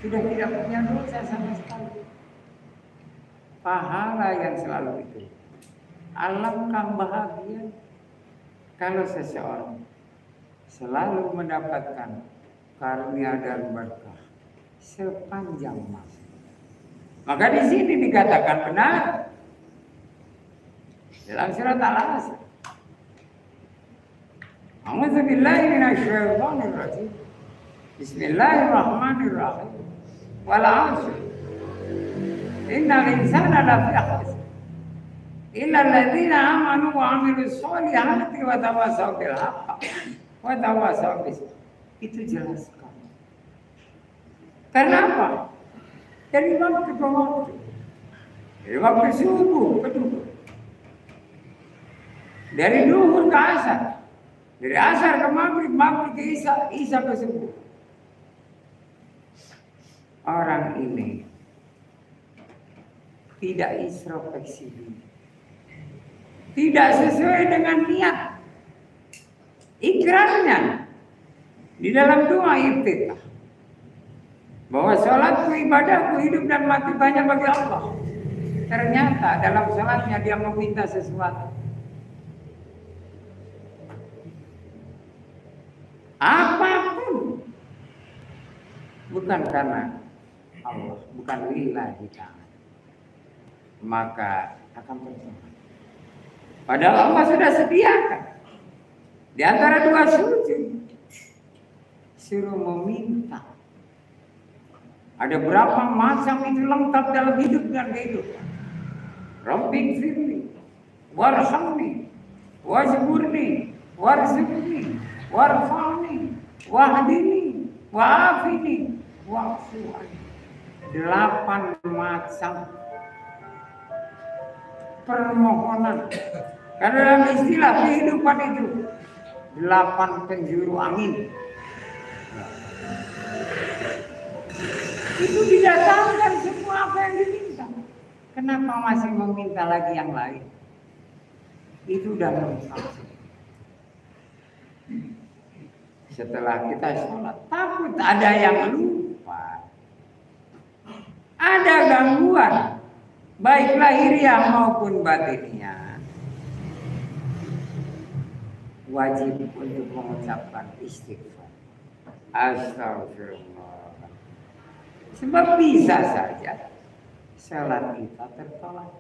sudah tidak punya dosa sama sekali. Pahala yang selalu itu. Alangkah bahagia kalau seseorang selalu mendapatkan karunia dan berkah sepanjang masa. Maka di sini dikatakan benar dalam surat Al-Asr. A'udzubillahi minasyaitonir rajim. Bismillahirrahmanirrahim. Wal 'asr. Innal insana lafi khusr. Illa alladziina aamanu wa 'amilus sholihati wa tawassaw bil haqqi wa tawassaw bis sabr. Itu jelas sekali. Karena apa? Dari waktu ke waktu, dari waktu subuh ke duhur, dari duhur ke asar, dari asar ke maghrib, maghrib ke isya, isya ke subuh. Orang ini tidak introspeksi diri, tidak sesuai dengan niat ikrarnya di dalam doa iftitah, bahwa sholatku, ibadahku, hidup dan mati banyak bagi Allah. Ternyata dalam sholatnya dia meminta sesuatu. Apapun. Bukan karena Allah, bukan lillahi ta'ala. Maka akan percuma. Padahal Allah sudah sediakan. Di antara dua sujud, suruh meminta. Ada berapa macam itu lengkap dalam hidup dan kehidupan. Rabbi gfirli, warhamni, wajburni, warzuqni, warfa'ni, wahdini, wa'afini, wa'fu'ani. 8 macam permohonan. Karena dalam istilah kehidupan itu 8 penjuru angin. Itu didatangkan semua apa yang diminta. Kenapa masih meminta lagi yang lain? Itu udah lengkap. Setelah kita sholat, takut ada yang lupa, ada gangguan, baik lahiriah maupun batinnya. Wajib untuk mengucapkan istighfar. Astagfirullah. Sebab bisa saja sholat kita tertolak.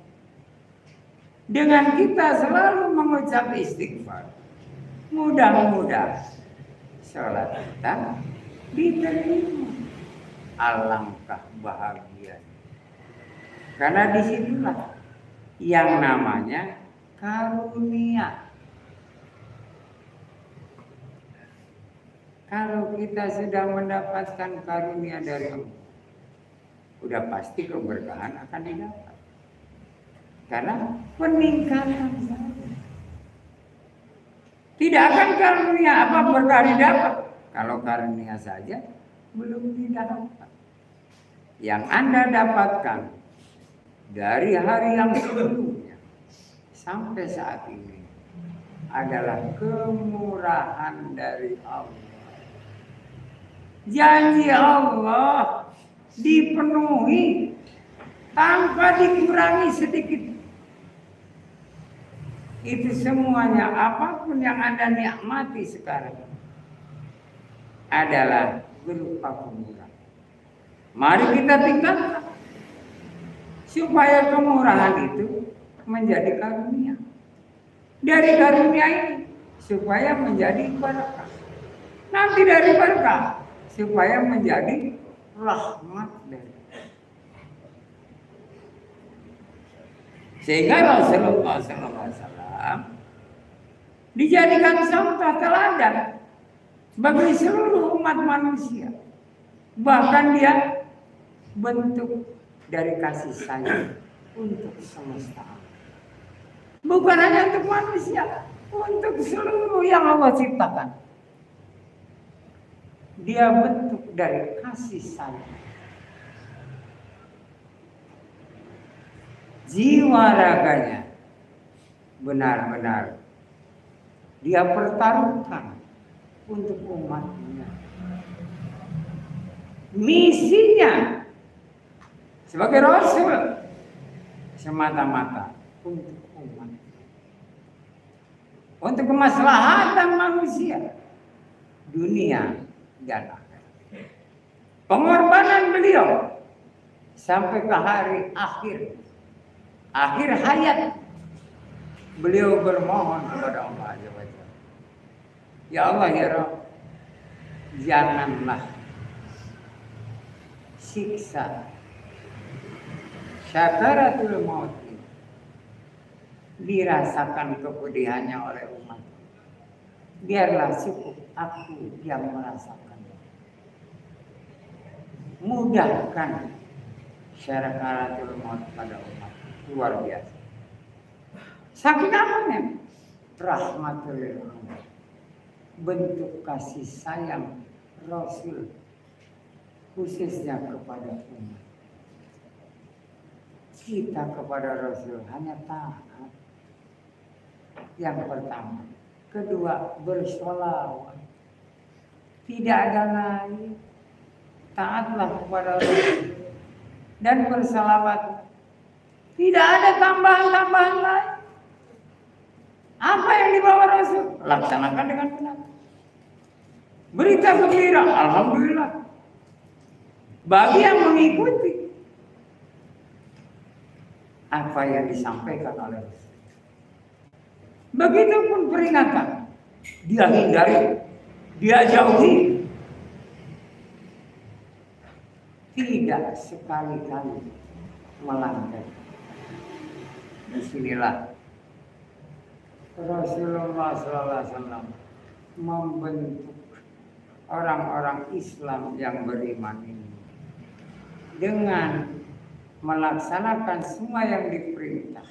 Dengan kita selalu mengucap istighfar, mudah-mudahan sholat kita diterima. Alangkah bahagia. Karena disitulah yang namanya karunia. Kalau kita sudah mendapatkan karunia dari Allah, udah pasti keberkahan akan didapat. Karena peningkatan saja. Tidak akan karunia apa berkah didapat. Kalau karunia saja belum didapat. Yang Anda dapatkan dari hari yang sebelumnya sampai saat ini adalah kemurahan dari Allah. Janji Allah dipenuhi tanpa dikurangi sedikit. Itu semuanya, apapun yang Anda nikmati sekarang adalah berupa kemurahan. Mari kita tingkatkan supaya kemurahan itu menjadi karunia. Dari karunia ini supaya menjadi berkah. Nanti dari berkah supaya menjadi rahmat dari Allah. Sehingga Rasulullah SAW dijadikan contoh teladan bagi seluruh umat manusia. Bahkan dia bentuk dari kasih sayang untuk semesta alam. Bukan hanya untuk manusia, untuk seluruh yang Allah ciptakan. Dia bentuk dari kasih sayang. Jiwa raganya benar-benar dia pertaruhkan untuk umatnya. Misinya sebagai Rasul semata-mata untuk umat, untuk kemaslahatan manusia, dunia dan akhirat. Pengorbanan beliau sampai ke hari akhir hayat, beliau bermohon kepada Allah Azza wa Jalla, ya Allah ya Rabb, janganlah siksa syakaratul maut ini dirasakan kepedihannya oleh umat. Biarlah cukup aku yang merasakan. Mudahkan syakaratul maut pada umat. Luar biasa. Saking apanya? Rahmatul alamin. Bentuk kasih sayang Rasul khususnya kepada umat. Kita kepada Rasul hanya taat. Yang pertama. Kedua, bersolawat. Tidak ada lain. Taatlah kepada Rasul dan bersolawat. Tidak ada tambahan-tambahan lain. Apa yang dibawa Rasul? Laksanakan dengan benar. Berita gembira, alhamdulillah. Bagi yang mengikuti apa yang disampaikan oleh Rasul. Begitupun peringatan. Dia hindari, dia jauhi. Tidak sekali-kali melanggar. Disinilah Rasulullah SAW membentuk orang-orang Islam yang beriman ini dengan melaksanakan semua yang diperintah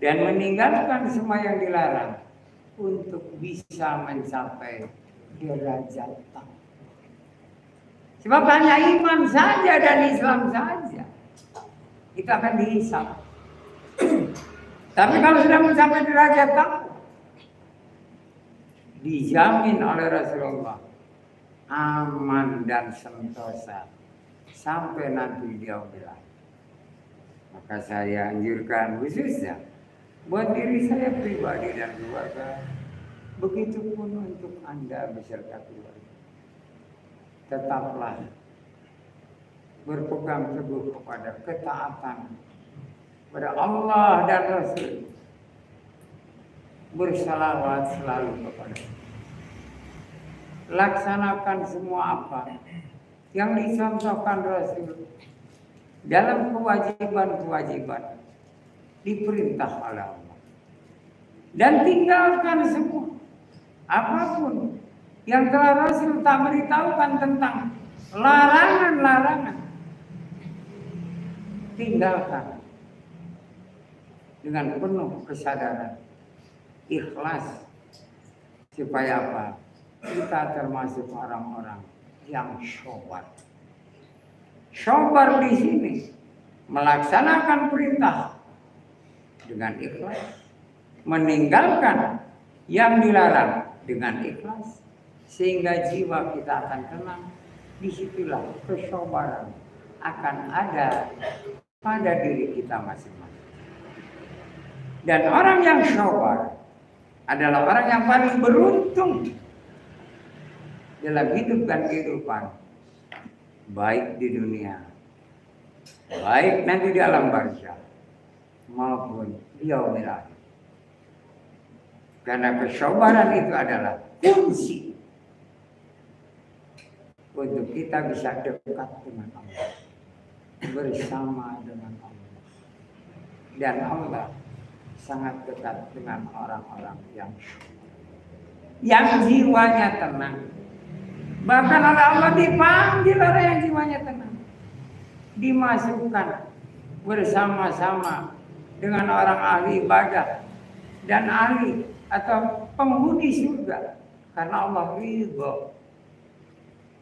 dan meninggalkan semua yang dilarang untuk bisa mencapai derajat taqwa. Sebab hanya iman saja dan Islam saja itu akan dihisab. Tapi kalau sudah mencapai derajat taqwa, dijamin oleh Rasulullah aman dan sentosa sampai nanti dia bilang. Maka saya anjurkan khususnya buat diri saya pribadi dan keluarga, begitupun untuk Anda beserta keluarga. Tetaplah berpegang teguh kepada ketaatan kepada Allah dan Rasul. Bersalawat selalu kepada Allah. Laksanakan semua apa yang dicontohkan Rasul dalam kewajiban-kewajiban diperintah oleh Allah. Dan tinggalkan semua apapun yang telah Rasul tak beritahukan tentang larangan-larangan. Tinggalkan dengan penuh kesadaran, ikhlas, supaya apa? Kita termasuk orang-orang yang sabar. Sabar di sini melaksanakan perintah dengan ikhlas, meninggalkan yang dilarang dengan ikhlas, sehingga jiwa kita akan tenang. Disitulah kesabaran akan ada pada diri kita masing-masing. Dan orang yang sabar adalah orang yang paling beruntung dalam hidup dan kehidupan, baik di dunia, baik nanti di alam barzakh maupun di yaumil akhir. Karena kesabaran itu adalah kunci untuk kita bisa dekat dengan Allah, bersama dengan Allah. Dan Allah sangat dekat dengan orang-orang yang jiwanya tenang. Bahkan oleh Allah dipanggil orang yang jiwanya tenang, dimasukkan bersama-sama dengan orang ahli ibadah dan ahli atau penghuni surga, karena Allah ridho.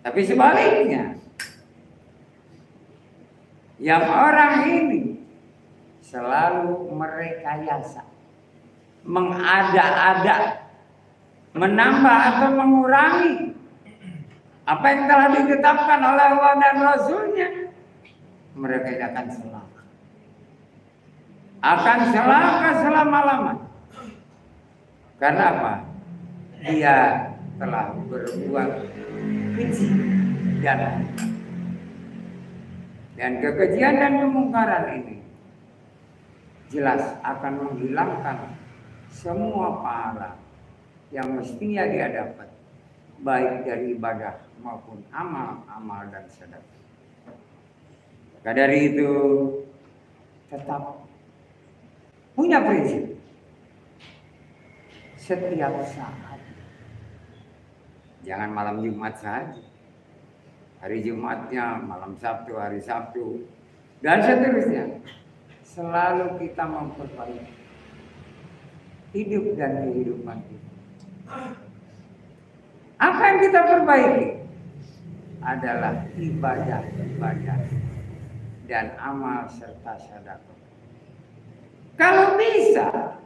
Tapi sebaliknya, yang orang ini selalu merekayasa, mengada-ada, menambah atau mengurangi apa yang telah ditetapkan oleh Allah dan Rasulnya, mereka akan celaka. Akan celaka selama-lamanya. Karena apa? Dia telah berbuat keji dan kekejian dan kemungkaran ini jelas akan menghilangkan semua pahala yang mestinya dia dapat, baik dari ibadah maupun amal-amal dan sedekah. Maka dari itu tetap punya prinsip setiap saat. Jangan malam Jumat saja, hari Jumatnya, malam Sabtu, hari Sabtu, dan seterusnya. Selalu kita memperbaiki hidup dan kehidupan kita. Apa yang kita perbaiki adalah ibadah-ibadah dan amal serta sedekah. Kalau bisa,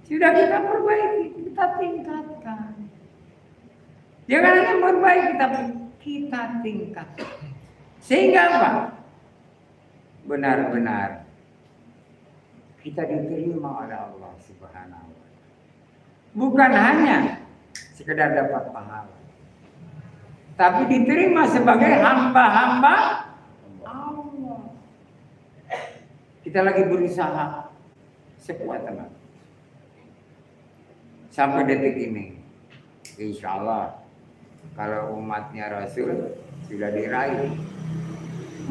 sudah kita perbaiki, kita tingkatkan. Jangan hanya perbaiki, tapi kita tingkatkan. Sehingga apa? Benar-benar kita diterima oleh Allah Subhanahu wa Ta'ala. Bukan hanya sekedar dapat pahala, tapi diterima sebagai hamba-hamba Allah. Kita lagi berusaha sekuat tenaga sampai detik ini. Insya Allah kalau umatnya Rasul sudah diraih,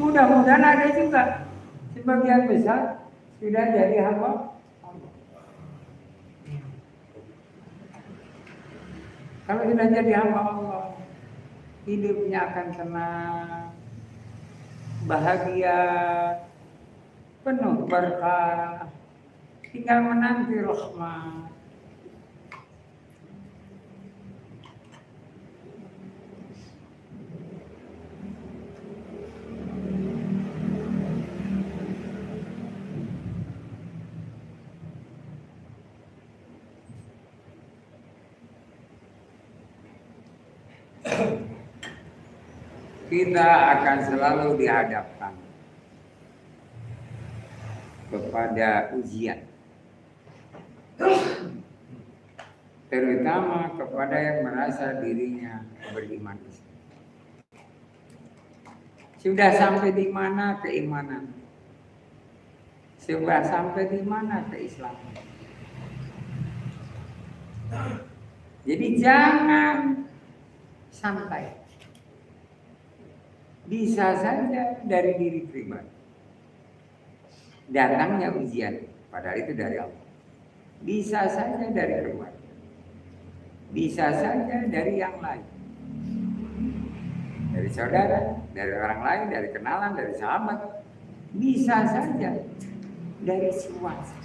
mudah-mudahan ada juga sebagian besar sudah jadi hamba Allah. Kalau sudah jadi hamba Allah, hidupnya akan tenang, bahagia, penuh berkah, tinggal menanti rahmat. Kita akan selalu dihadapkan kepada ujian, terutama kepada yang merasa dirinya beriman Islam. Sudah sampai di mana keimanan? Sudah sampai di mana keislaman? Jadi jangan santai. Bisa saja dari diri pribadi datangnya ujian, padahal itu dari Allah. Bisa saja dari keluarga, bisa saja dari yang lain, dari saudara, dari orang lain, dari kenalan, dari sahabat. Bisa saja dari swasta.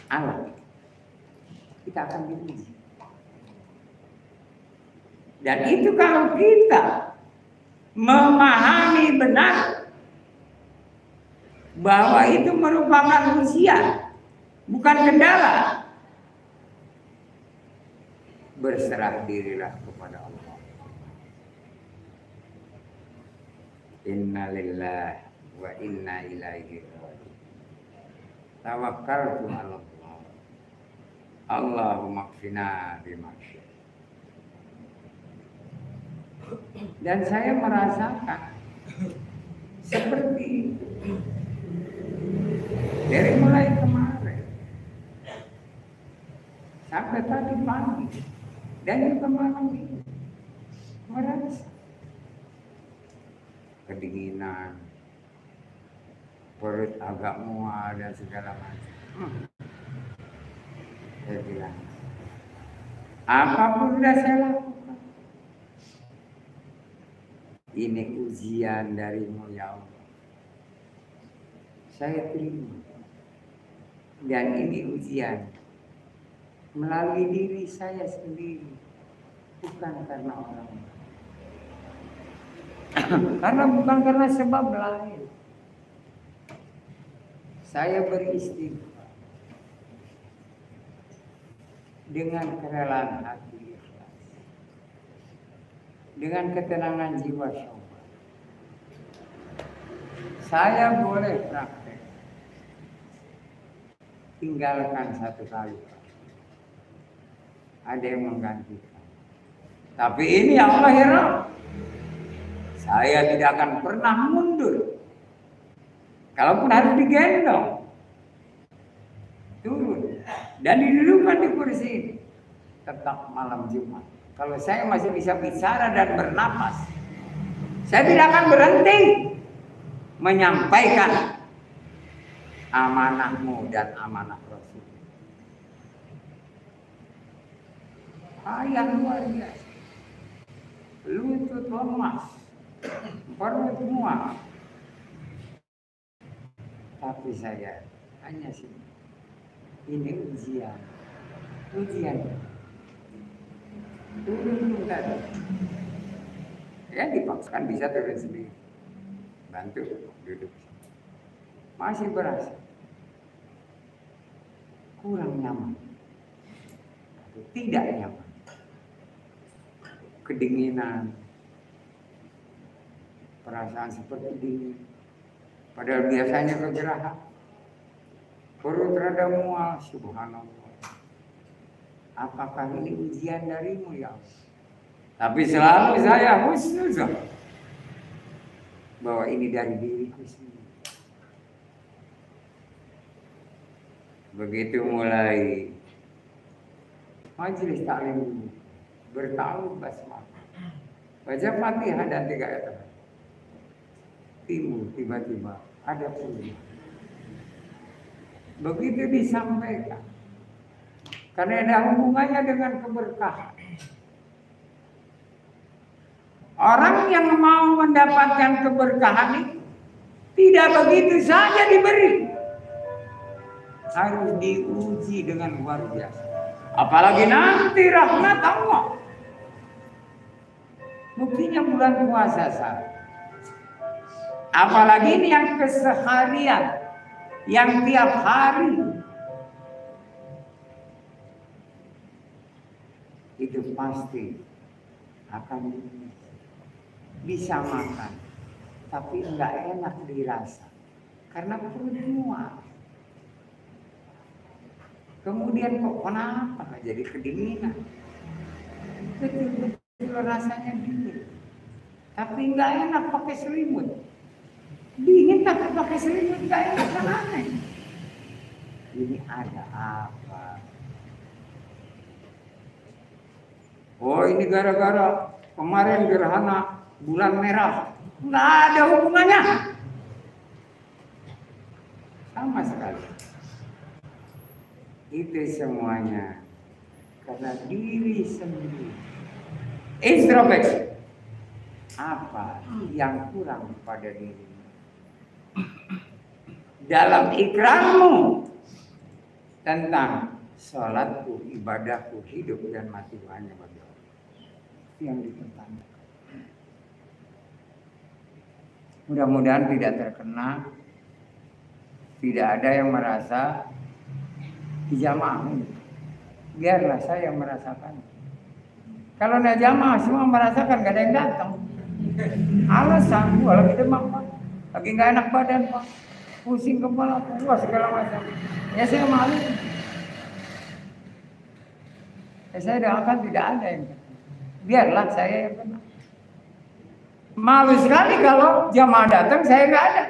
Allah, kita akan diuji. Dan itu kalau kita memahami benar bahwa itu merupakan ujian, bukan kendala, berserah dirilah kepada Allah. Inna lillahi wa inna ilaihi raji'un. Tawakkaltu 'ala Allah. Allahumma qfina bima syi'ta. Dan saya merasakan seperti itu dari mulai kemarin sampai tadi pagi dan juga malam ini merasa kedinginan, perut agak mual dan segala macam. Saya bilang, apapun sudah saya lakukan. Ini ujian darimu ya Allah. Saya terima. Dan ini ujian melalui diri saya sendiri, bukan karena orang lain. Karena bukan karena sebab lain. Saya beristighfar dengan kerelaan hati, dengan ketenangan jiwa syawal. Saya boleh praktek tinggalkan satu kali, ada yang menggantikan. Tapi ini Allah heran, saya tidak akan pernah mundur. Kalaupun harus digendong, turun dan didudukan di kursi ini, tetap malam Jumat. Kalau saya masih bisa bicara dan bernapas, saya tidak akan berhenti menyampaikan amanahmu dan amanah Rasul. Ayat luar biasa. Lutut lemas, perut mual. Tapi saya hanya sih, ini ujian. Turun tadi. Ya dipaksakan bisa turun sendiri. Bantu duduk. Masih berasa kurang nyaman. Tidak nyaman. Kedinginan. Perasaan seperti dingin. Padahal biasanya kegerahan. Perut rada mual, subhanallah. Apakah ini ujian darimu ya Allah? Tapi selalu saya husnuzon bahwa ini dari diriku sendiri. Begitu mulai majelis taklim bertahun basmalah, baca Fatihah dan 3 ayat. Timbul tiba-tiba ada perubahan. Begitu disampaikan, karena ada hubungannya dengan keberkahan. Orang yang mau mendapatkan keberkahan itu Tidak begitu saja diberi. Harus diuji dengan luar biasa. Apalagi nanti rahmat Allah. Buktinya bulan puasa sah. Apalagi ini yang keseharian, yang tiap hari. Itu pasti akan bisa makan. Tapi enggak enak dirasa. Karena perut mual. Kemudian kok kenapa jadi kedinginan? Betul-betul rasanya dingin. Tapi nggak enak pakai selimut. Dingin tapi pakai selimut nggak enak kan aneh. Ini ada apa? Oh ini gara-gara kemarin gerhana bulan merah. Nggak ada hubungannya. Sama sekali. Itu semuanya karena diri sendiri. Introspeksi. Apa yang kurang pada diri? Dalam ikrarmu tentang sholatku, ibadahku, hidup dan mati hanya bagi Allah. Yang dipertanyakan. Mudah-mudahan tidak terkena. Tidak ada yang merasa jamaah. Biarlah saya yang merasakan. Kalau nak jamaah semua merasakan, gak ada yang datang. Alasan gua lagi demam Pak, lagi nggak enak badan Pak, pusing kepala, wah segala macam. Ya saya malu. Ya saya doakan tidak ada yang kena. Biarlah saya yang kena. Malu sekali kalau jamaah datang saya nggak ada.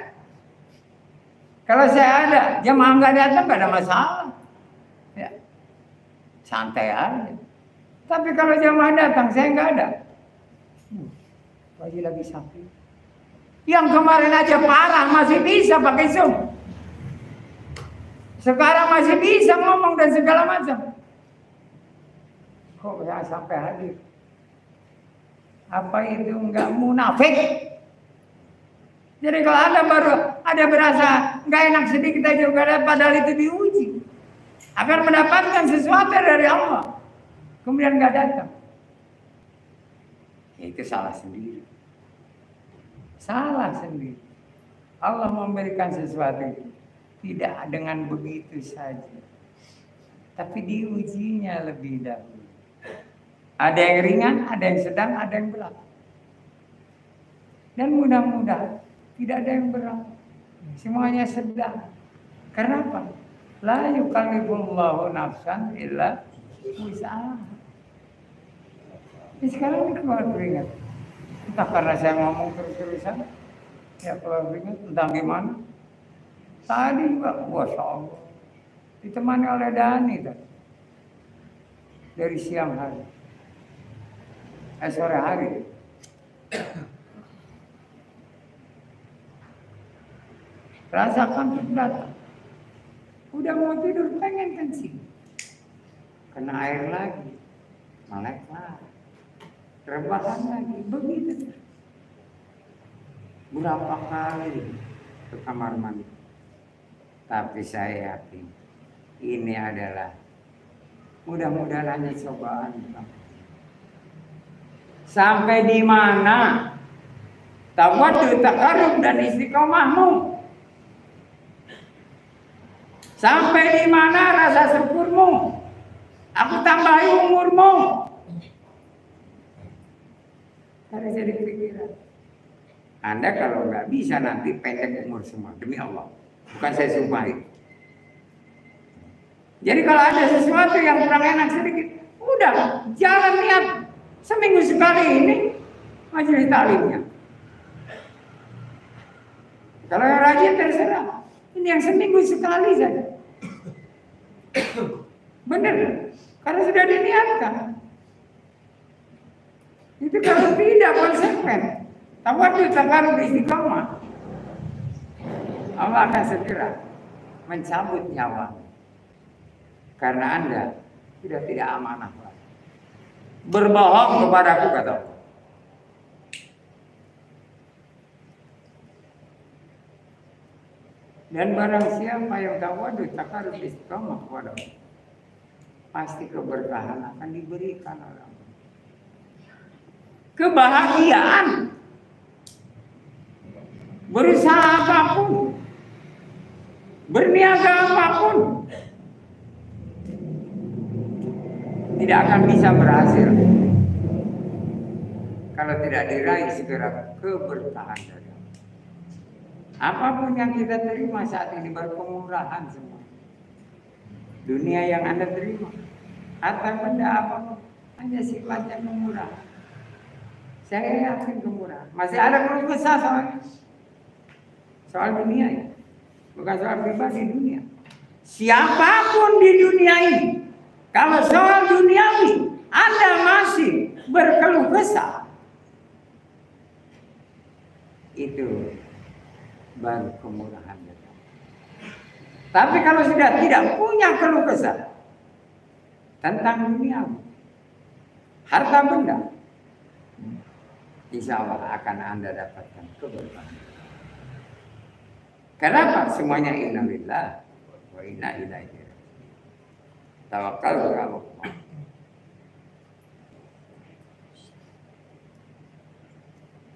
Kalau saya ada, jamaah nggak datang nggak ada masalah. Ya, santai aja. Tapi kalau jamaah datang saya nggak ada, lagi sakit. Yang kemarin aja parah masih bisa pakai Zoom. Sekarang masih bisa ngomong dan segala macam. Kok saya sampai hadir? Apa itu enggak munafik? Jadi kalau Anda baru ada berasa nggak enak sedikit aja juga, padahal itu diuji. Akan mendapatkan sesuatu dari Allah. Kemudian nggak datang. Ya, itu salah sendiri. Salah sendiri. Allah memberikan sesuatu tidak dengan begitu saja. Tapi diujinya lebih dahulu. Ada yang ringan, ada yang sedang, ada yang berat. Dan mudah-mudahan tidak ada yang berat. Semuanya sedang. Karena apa? La yukallifullahu nafsan illa wus'aha. Sekarang ini keluar keringat. Entah karena saya ngomong terus-terusan, ya keluar keringat, entah gimana. Tadi juga, Masya Allah, ditemani oleh Dani tadi. Dari siang hari. Sore hari. Rasakan datang. Udah mau tidur, pengen kencing. Kena air lagi. Melek lagi. Rebahan lagi. Begitu. Berapa kali ke kamar mandi. Tapi saya yakin ini adalah mudah-mudahan hanya cobaan. Sampai di mana tawaddu, takarrub dan istiqomahmu? Sampai di mana rasa syukurmu? Aku tambahi umurmu. Harus jadi pikiran. Anda kalau nggak bisa nanti pendek umur semua, demi Allah. Bukan saya sumpahin. Jadi kalau ada sesuatu yang kurang enak sedikit, udah jalan niat seminggu sekali ini majelis taklimnya. Kalau yang rajin terserah. Ini yang seminggu sekali saja. Benar, karena sudah diniatkan. Itu kalau tidak konsekuen, tawaddu, takarrub, istiqomah, Allah akan segera mencabut nyawa. Karena Anda sudah tidak amanah lagi. Berbohong kepadaku, kata Allah. Dan barang siapa yang tawadu takarub istiqamah kepada Allah, pasti keberkahan akan diberikan orang. Kebahagiaan, berusaha apapun, berniaga apapun, tidak akan bisa berhasil kalau tidak diraih segera keberkahan dari Allah. Apapun yang kita terima saat ini berkemurahan semua. Dunia yang Anda terima, harta benda apapun, hanya sifatnya kemurahan. Saya yakin kemurahan. Masih ada keluh kesah soal dunia ya. Bukan soal pribadi dunia. Siapapun di dunia ini, kalau soal duniawi Anda masih berkeluh kesah, itu baru kemurahan. Tapi kalau sudah tidak punya keluh kesah tentang dunia, harta benda, insya Allah akan Anda dapatkan keberkahan. Kenapa? Semuanya inna lillah wa inna ilaihi raji'un. Tawakal ala Allah.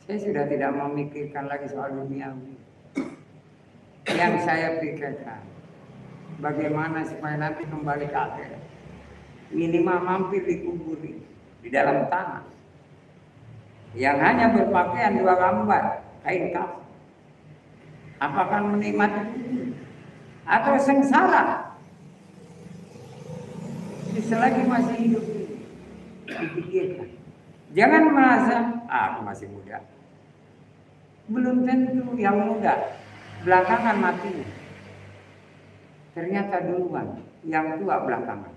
Saya sudah tidak memikirkan lagi soal dunia. Yang saya pikirkan, bagaimana supaya nanti kembali ke akhirat. Minimal mampir di kubur di dalam tanah. Yang hanya berpakaian 2 lembar kain kafan. Apakah menikmati kubur atau sengsara? Selagi masih hidup dipikirkan. Jangan merasa, aku masih muda. Belum tentu yang muda belakangan mati. Ternyata duluan, yang tua belakangan.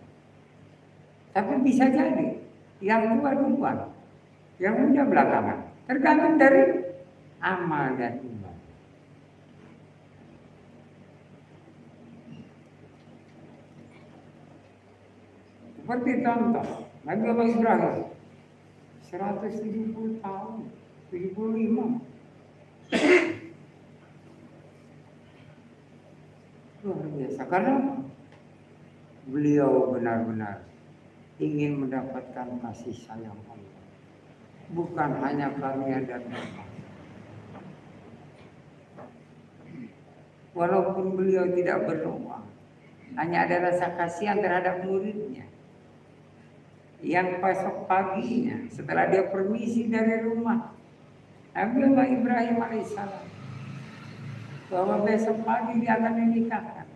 Tapi bisa jadi yang tua duluan, yang muda belakangan. Tergantung dari amal dan iman. Seperti contoh, Nabi Allah Ibrahim 170 tahun, 75. Luar biasa, karena beliau benar-benar ingin mendapatkan kasih sayang Allah, bukan hanya karunia dan rahmat. Walaupun beliau tidak berdoa, hanya ada rasa kasihan terhadap muridnya yang besok paginya setelah dia permisi dari rumah Nabi Allah Ibrahim alaihissalam bahwa besok pagi dia akan dinikahkan.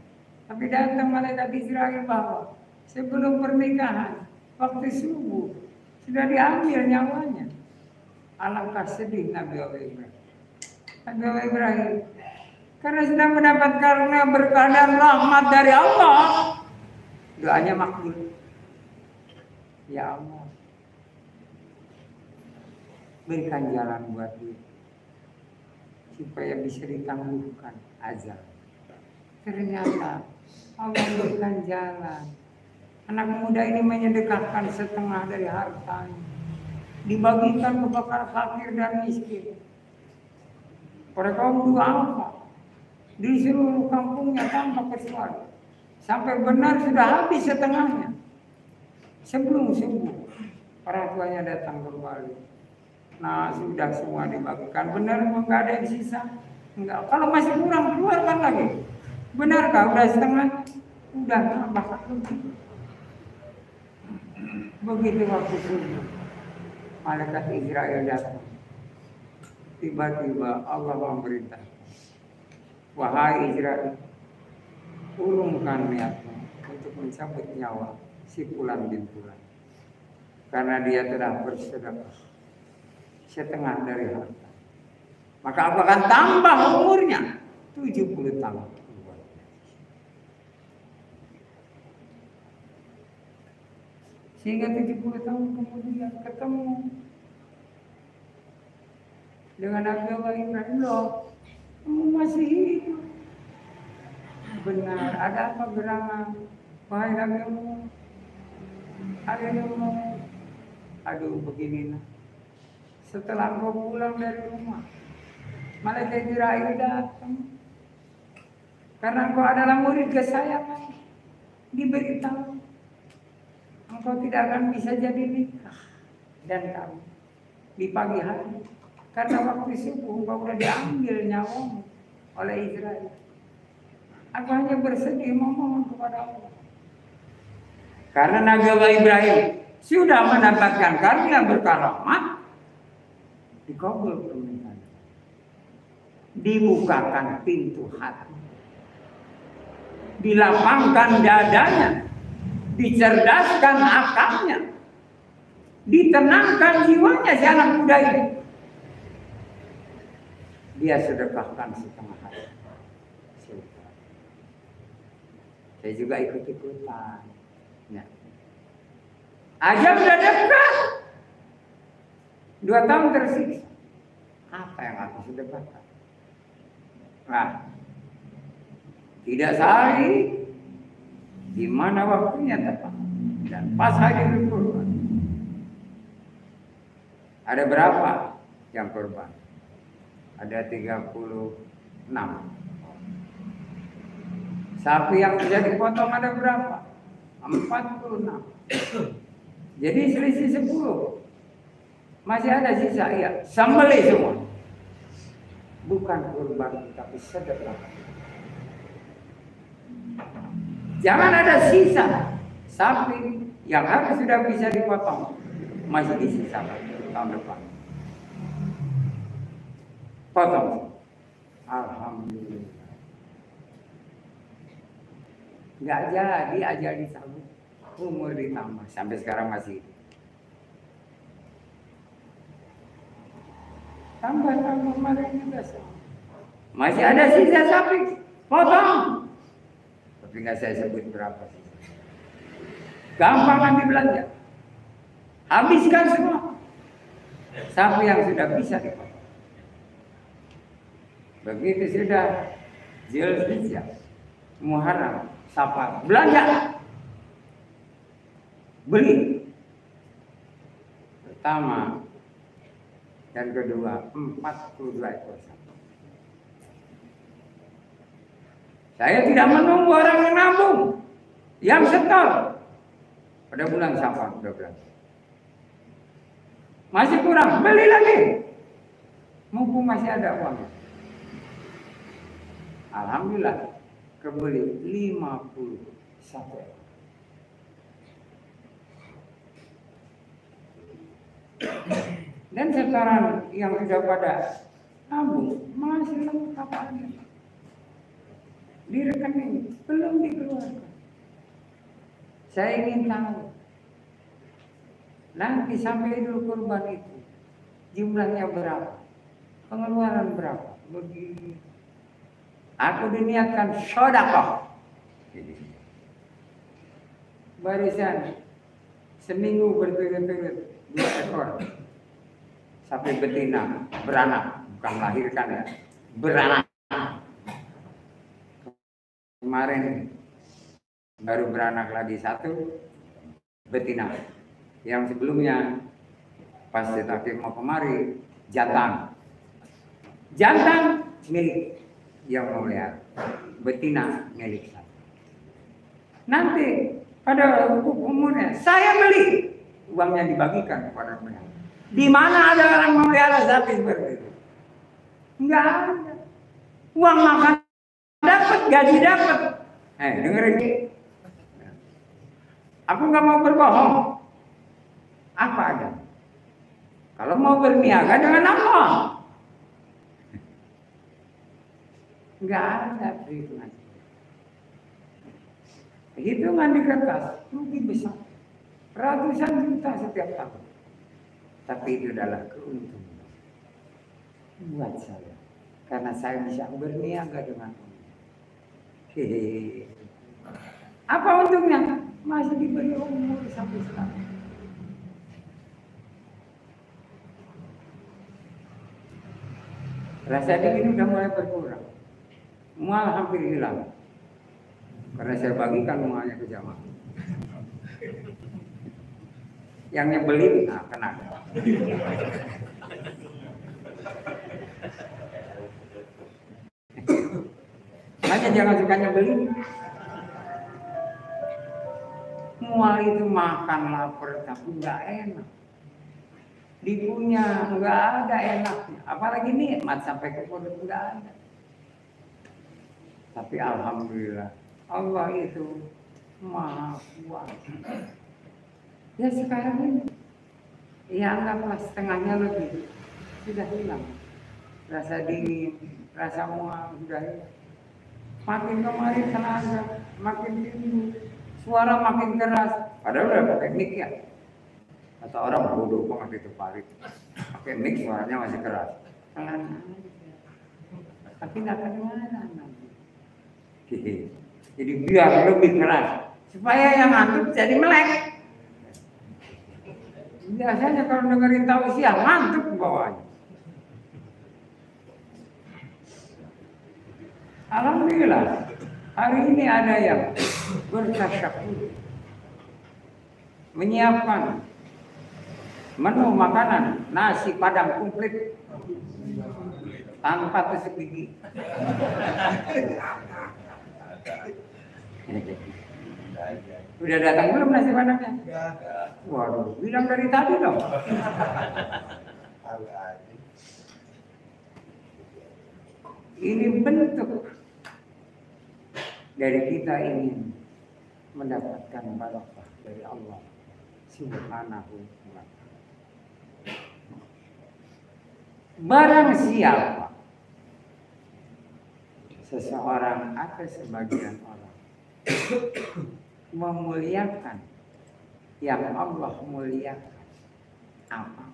Tapi datang malaikat Israel bahwa sebelum pernikahan, waktu subuh, sudah diambil nyawanya. Alangkah sedih Nabi Allah Ibrahim. Nabi Allah Ibrahim, karena sedang mendapat karunia berkah dan rahmat dari Allah, doanya makbul. Ya Allah, berikan jalan buat dia supaya bisa ditangguhkan azab. Ternyata Allah berikan jalan. Anak muda ini menyedekahkan setengah dari hartanya, dibagikan kepada fakir dan miskin. Pada kaum duafa di seluruh kampungnya tanpa kecuali, sampai benar sudah habis setengahnya. Sebelum subuh, orang tuanya datang kembali. Nah, sudah semua dibagikan. Benar enggak ada yang sisa? Enggak. Kalau masih kurang, keluarkan lagi. Benarkah udah setengah? Udah tambah lebih. Begitu waktu subuh, malaikat Israel datang. Tiba-tiba Allah memerintah, wahai Israel, urungkan niatmu untuk mencabut nyawa si Fulan bin Fulan, karena dia telah bersedekah setengah dari harta. Maka aku akan tambah umurnya 70 tahun. Sehingga 70 tahun kemudian ketemu dengan Nabi Allah Ibrahim. Loh, kamu masih hidup. Benar, ada apa gerangan? Wahai Nabi Allah, hari ini aduh begini. Setelah kau pulang dari rumah, malaikat Israel datang. Karena engkau adalah murid kesayangan. Diberitahu engkau tidak akan bisa jadi nikah dan kawin di pagi hari. Karena waktu subuh engkau sudah diambil nyawamu oleh Israel. Aku hanya bersedih memohon kepada Allah. Karena Nabi Allah Ibrahim sudah mendapatkan karunia berkaramat, dikabul permintaan. Dibukakan pintu hati. Dilapangkan dadanya. Dicerdaskan akalnya. Ditenangkan jiwanya si anak muda ini. Dia sedekahkan setengah hati. Saya juga ikut-ikutan. Ya. Ajal sudah dekat. 2 tahun tersiksa. Apa yang aku sedekahkan? Nah, tidak sehari. Di mana waktunya tepat. Dan pas hari berkorban. Ada berapa yang korban? Ada 36. Sapi yang bisa dipotong ada berapa? 46. Jadi selisih 10. Masih ada sisa, iya. Sembelih semua. Bukan kurban, tapi sedekah. Jangan ada sisa sapi yang harus sudah bisa dipotong. Masih disisakan tahun depan. Potong. Alhamdulillah. Nggak jadi aja disambut. Umur ditambah. Sampai sekarang masih. Tambah kemarin juga sama. Masih ada sisa sapi. Potong. Tapi nggak saya sebut berapa sih. Gampang nanti belanja. Habiskan semua. Sapi yang sudah bisa dipotong. Begitu sudah Zulhijjah, Muharram, Safar, belanja, beli. Pertama dan kedua 42 ekor sapi. Saya tidak menunggu orang yang nabung, yang setor. Pada bulan Safar 12. Masih kurang, beli lagi. Mumpung masih ada uang. Alhamdulillah kebeli 51 ekor. Dan sekarang yang sudah pada nabung masih lengkap aja. Di rekening belum dikeluarkan. Saya ingin tahu nanti sampai Idul Kurban itu jumlahnya berapa, pengeluaran berapa. Begini. Aku diniatkan sedekah. Barisan seminggu berturut-turut 2 ekor sapi betina beranak, bukan melahirkan ya, beranak. Kemarin baru beranak lagi 1 betina. Yang sebelumnya pas tetapi mau kemari jantan. Jantan milik yang melihara, betina milik saya. Nanti pada umurnya saya beli, uangnya dibagikan kepada mereka. Di mana ada orang memelihara sapi seperti itu? Enggak ada. Uang makan dapat, gaji dapat. Dengerin. Aku nggak mau berbohong. Apa ada? Kalau mau berniaga dengan Allah. Enggak ada perhitungan. Hitungan di kertas rugi besar, ratusan juta setiap tahun. Tapi itu adalah keuntungan buat saya, karena saya bisa berniaga dengan Allah. Apa untungnya? Masih diberi umur sampai sekarang. Rasa dingin udah mulai berkurang. Mual hampir hilang. Karena saya bagikan semuanya ke jamaah. Yang nyebelin, kena. Masih Makanya jangan suka nyebelin. Mual itu makan lapar tapi nggak enak. Dikunyah nggak ada enaknya. Apalagi nikmat sampai ke perut nggak ada. Tapi alhamdulillah Allah itu maha kuasa. Ya sekarang ini, ya anggaplah setengahnya lebih sudah hilang. Rasa dingin, rasa mual sudah hilang. Makin kemari tenaga, makin tinggi, suara makin keras. Padahal udah pakai mic ya. Kata orang bodoh banget itu Farid. Pakai mic suaranya masih keras. Pelan aja. Tapi nggak kedengaran nanti. Jadi biar lebih keras supaya yang ngantuk jadi melek. Biasanya kalau dengerin tausiah ngantuk bawahnya. Alhamdulillah hari ini ada yang bertasyahud menyiapkan menu makanan nasi padang komplit tanpa tusuk gigi. Udah datang belum nasi padangnya? Waduh, bilang dari tadi dong. Ini bentuk dari kita ingin mendapatkan barokah dari Allah Subhanahu wa ta'ala. Barang siapa seseorang atau sebagian orang memuliakan yang Allah muliakan apa,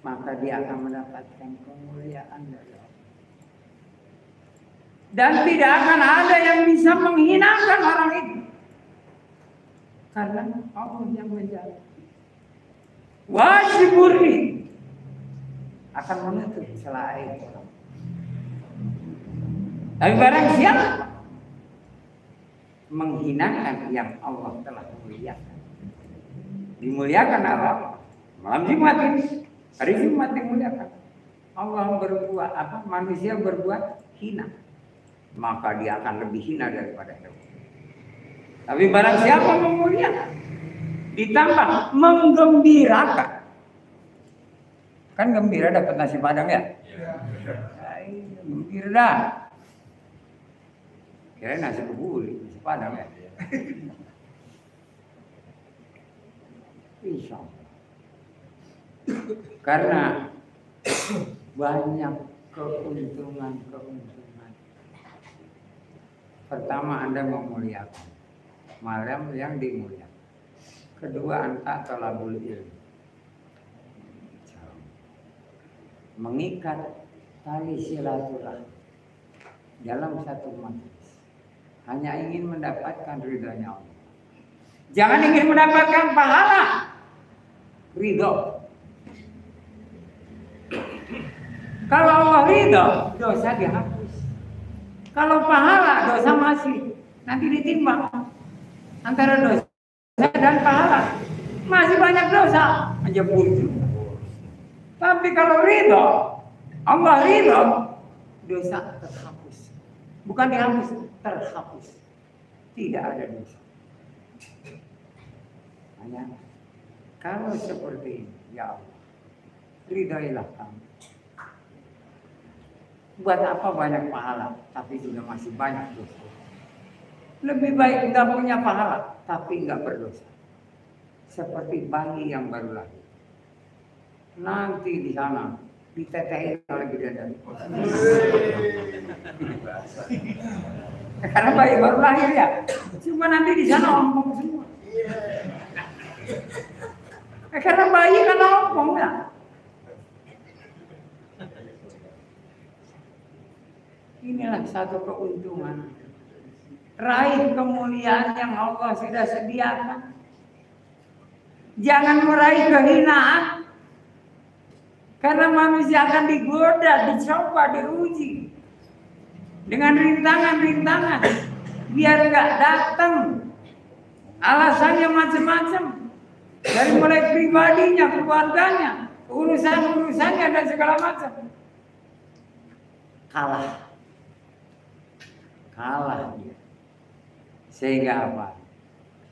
maka dia akan mendapatkan kemuliaan dari Allah. Dan tidak akan ada yang bisa menghinakan orang itu, karena Allah yang menjaga. Wajib murni akan menutup celah aib orang. Tapi barang siapa menghinakan yang Allah telah muliakan, dimuliakan Allah malam Jumat ini, hari Jumat dimuliakan. Allah berbuat apa? Manusia berbuat hina, maka dia akan lebih hina daripada hewan. Tapi barang siapa memuliakan, ditambah menggembirakan, kan gembira dapat nasi padang ya? Gembira dah. Kira nasi kebuli, nasi padang ya? Insya Allah. Karena banyak keuntungan. Pertama, Anda memuliakan malam yang dimuliakan. Kedua, anta talabul ilmi, mengikat tali silaturahmi dalam satu majelis, hanya ingin mendapatkan ridhonya Allah. Jangan ingin mendapatkan pahala, ridho. Kalau Allah ridho, dosa dihapus. Kalau pahala, dosa masih nanti ditimbang antara dosa dan pahala. Masih banyak dosa, aja buntu. Tapi kalau ridho, Allah ridho, dosa terhapus. Bukan dihapus, terhapus. Tidak ada dosa. Hanya kalau seperti ini, ya Allah, ridhoilah kami. Buat apa banyak pahala, tapi juga masih banyak dosa. Lebih baik nggak punya pahala, tapi nggak berdosa. Seperti bayi yang baru lahir. Nanti di sana ditetehin oleh bidadari. Karena bayi baru lahir ya. Cuma nanti di sana ompong semua. Karena bayi kan ompong ya. Inilah satu keuntungan. Raih kemuliaan yang Allah sudah sediakan. Jangan meraih kehinaan. Karena manusia akan digoda, dicoba, diuji dengan rintangan-rintangan. Biar nggak datang. Alasannya macam-macam. Dari mulai pribadinya, keluarganya, urusan-urusannya dan segala macam. Kalah. kalah dia. Sehingga apa?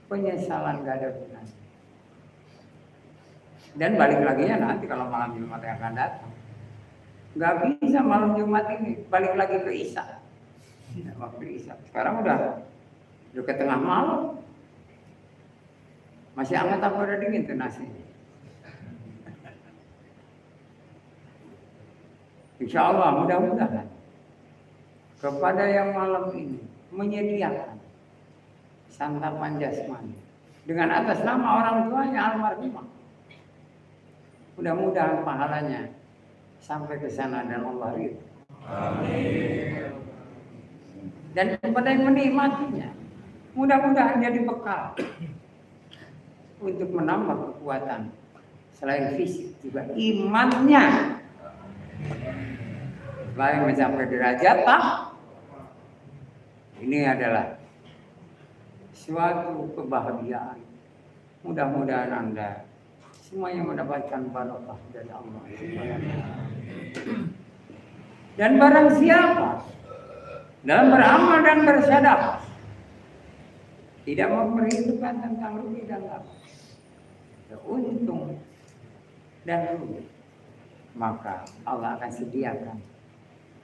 Penyesalan gak ada gunanya. Dan balik lagi ya nanti kalau malam Jumat yang akan datang. Gak bisa malam Jumat ini balik lagi ke Isya. Waktu Isya. Sekarang udah ke tengah malam. Masih hangat apa udah dingin tuh nasi? Insya Allah mudah-mudahan kepada yang malam ini menyediakan santapan jasmani dengan atas nama orang tuanya almarhumah. Mudah-mudahan pahalanya sampai ke sana dan Allah ridho. Amin. Dan kepada yang menikmatinya, mudah-mudahan jadi bekal untuk menambah kekuatan selain fisik juga imannya. Selain mencapai derajat, ini adalah suatu kebahagiaan. Mudah-mudahan Anda semuanya mendapatkan barokah dari Allah. Dan barang siapa dalam beramal dan bersedekah tidak memperhitungkan tentang rugi dan laba, untung dan rugi, maka Allah akan sediakan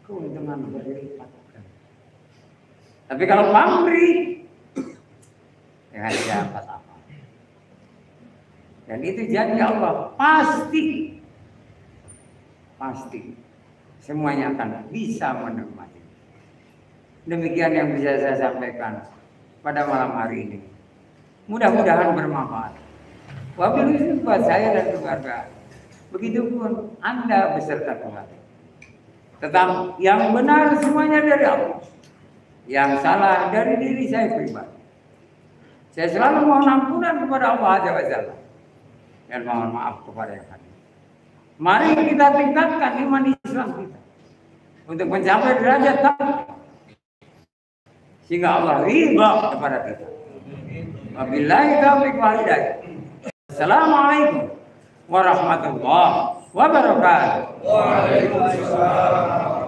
keuntungan berlipat. Tapi kalau pamrih, ya tidak dapat apa. Dan itu janji Allah pasti semuanya akan bisa menikmati. Demikian yang bisa saya sampaikan pada malam hari ini. Mudah-mudahan bermanfaat. Wabillahi buat saya dan keluarga. Begitupun Anda beserta keluarga. Tetap yang benar semuanya dari Allah. Yang salah dari diri saya pribadi. Saya selalu mohon ampunan kepada Allah Azza wa Jalla. Dan mohon maaf kepada yang hadir. Mari kita tingkatkan iman Islam kita. Untuk mencapai derajat taqwa. Sehingga Allah ridha kepada kita. Wabillahi taufiq wal hidayah. Assalamualaikum warahmatullahi wabarakatuh. Waalaikumsalam.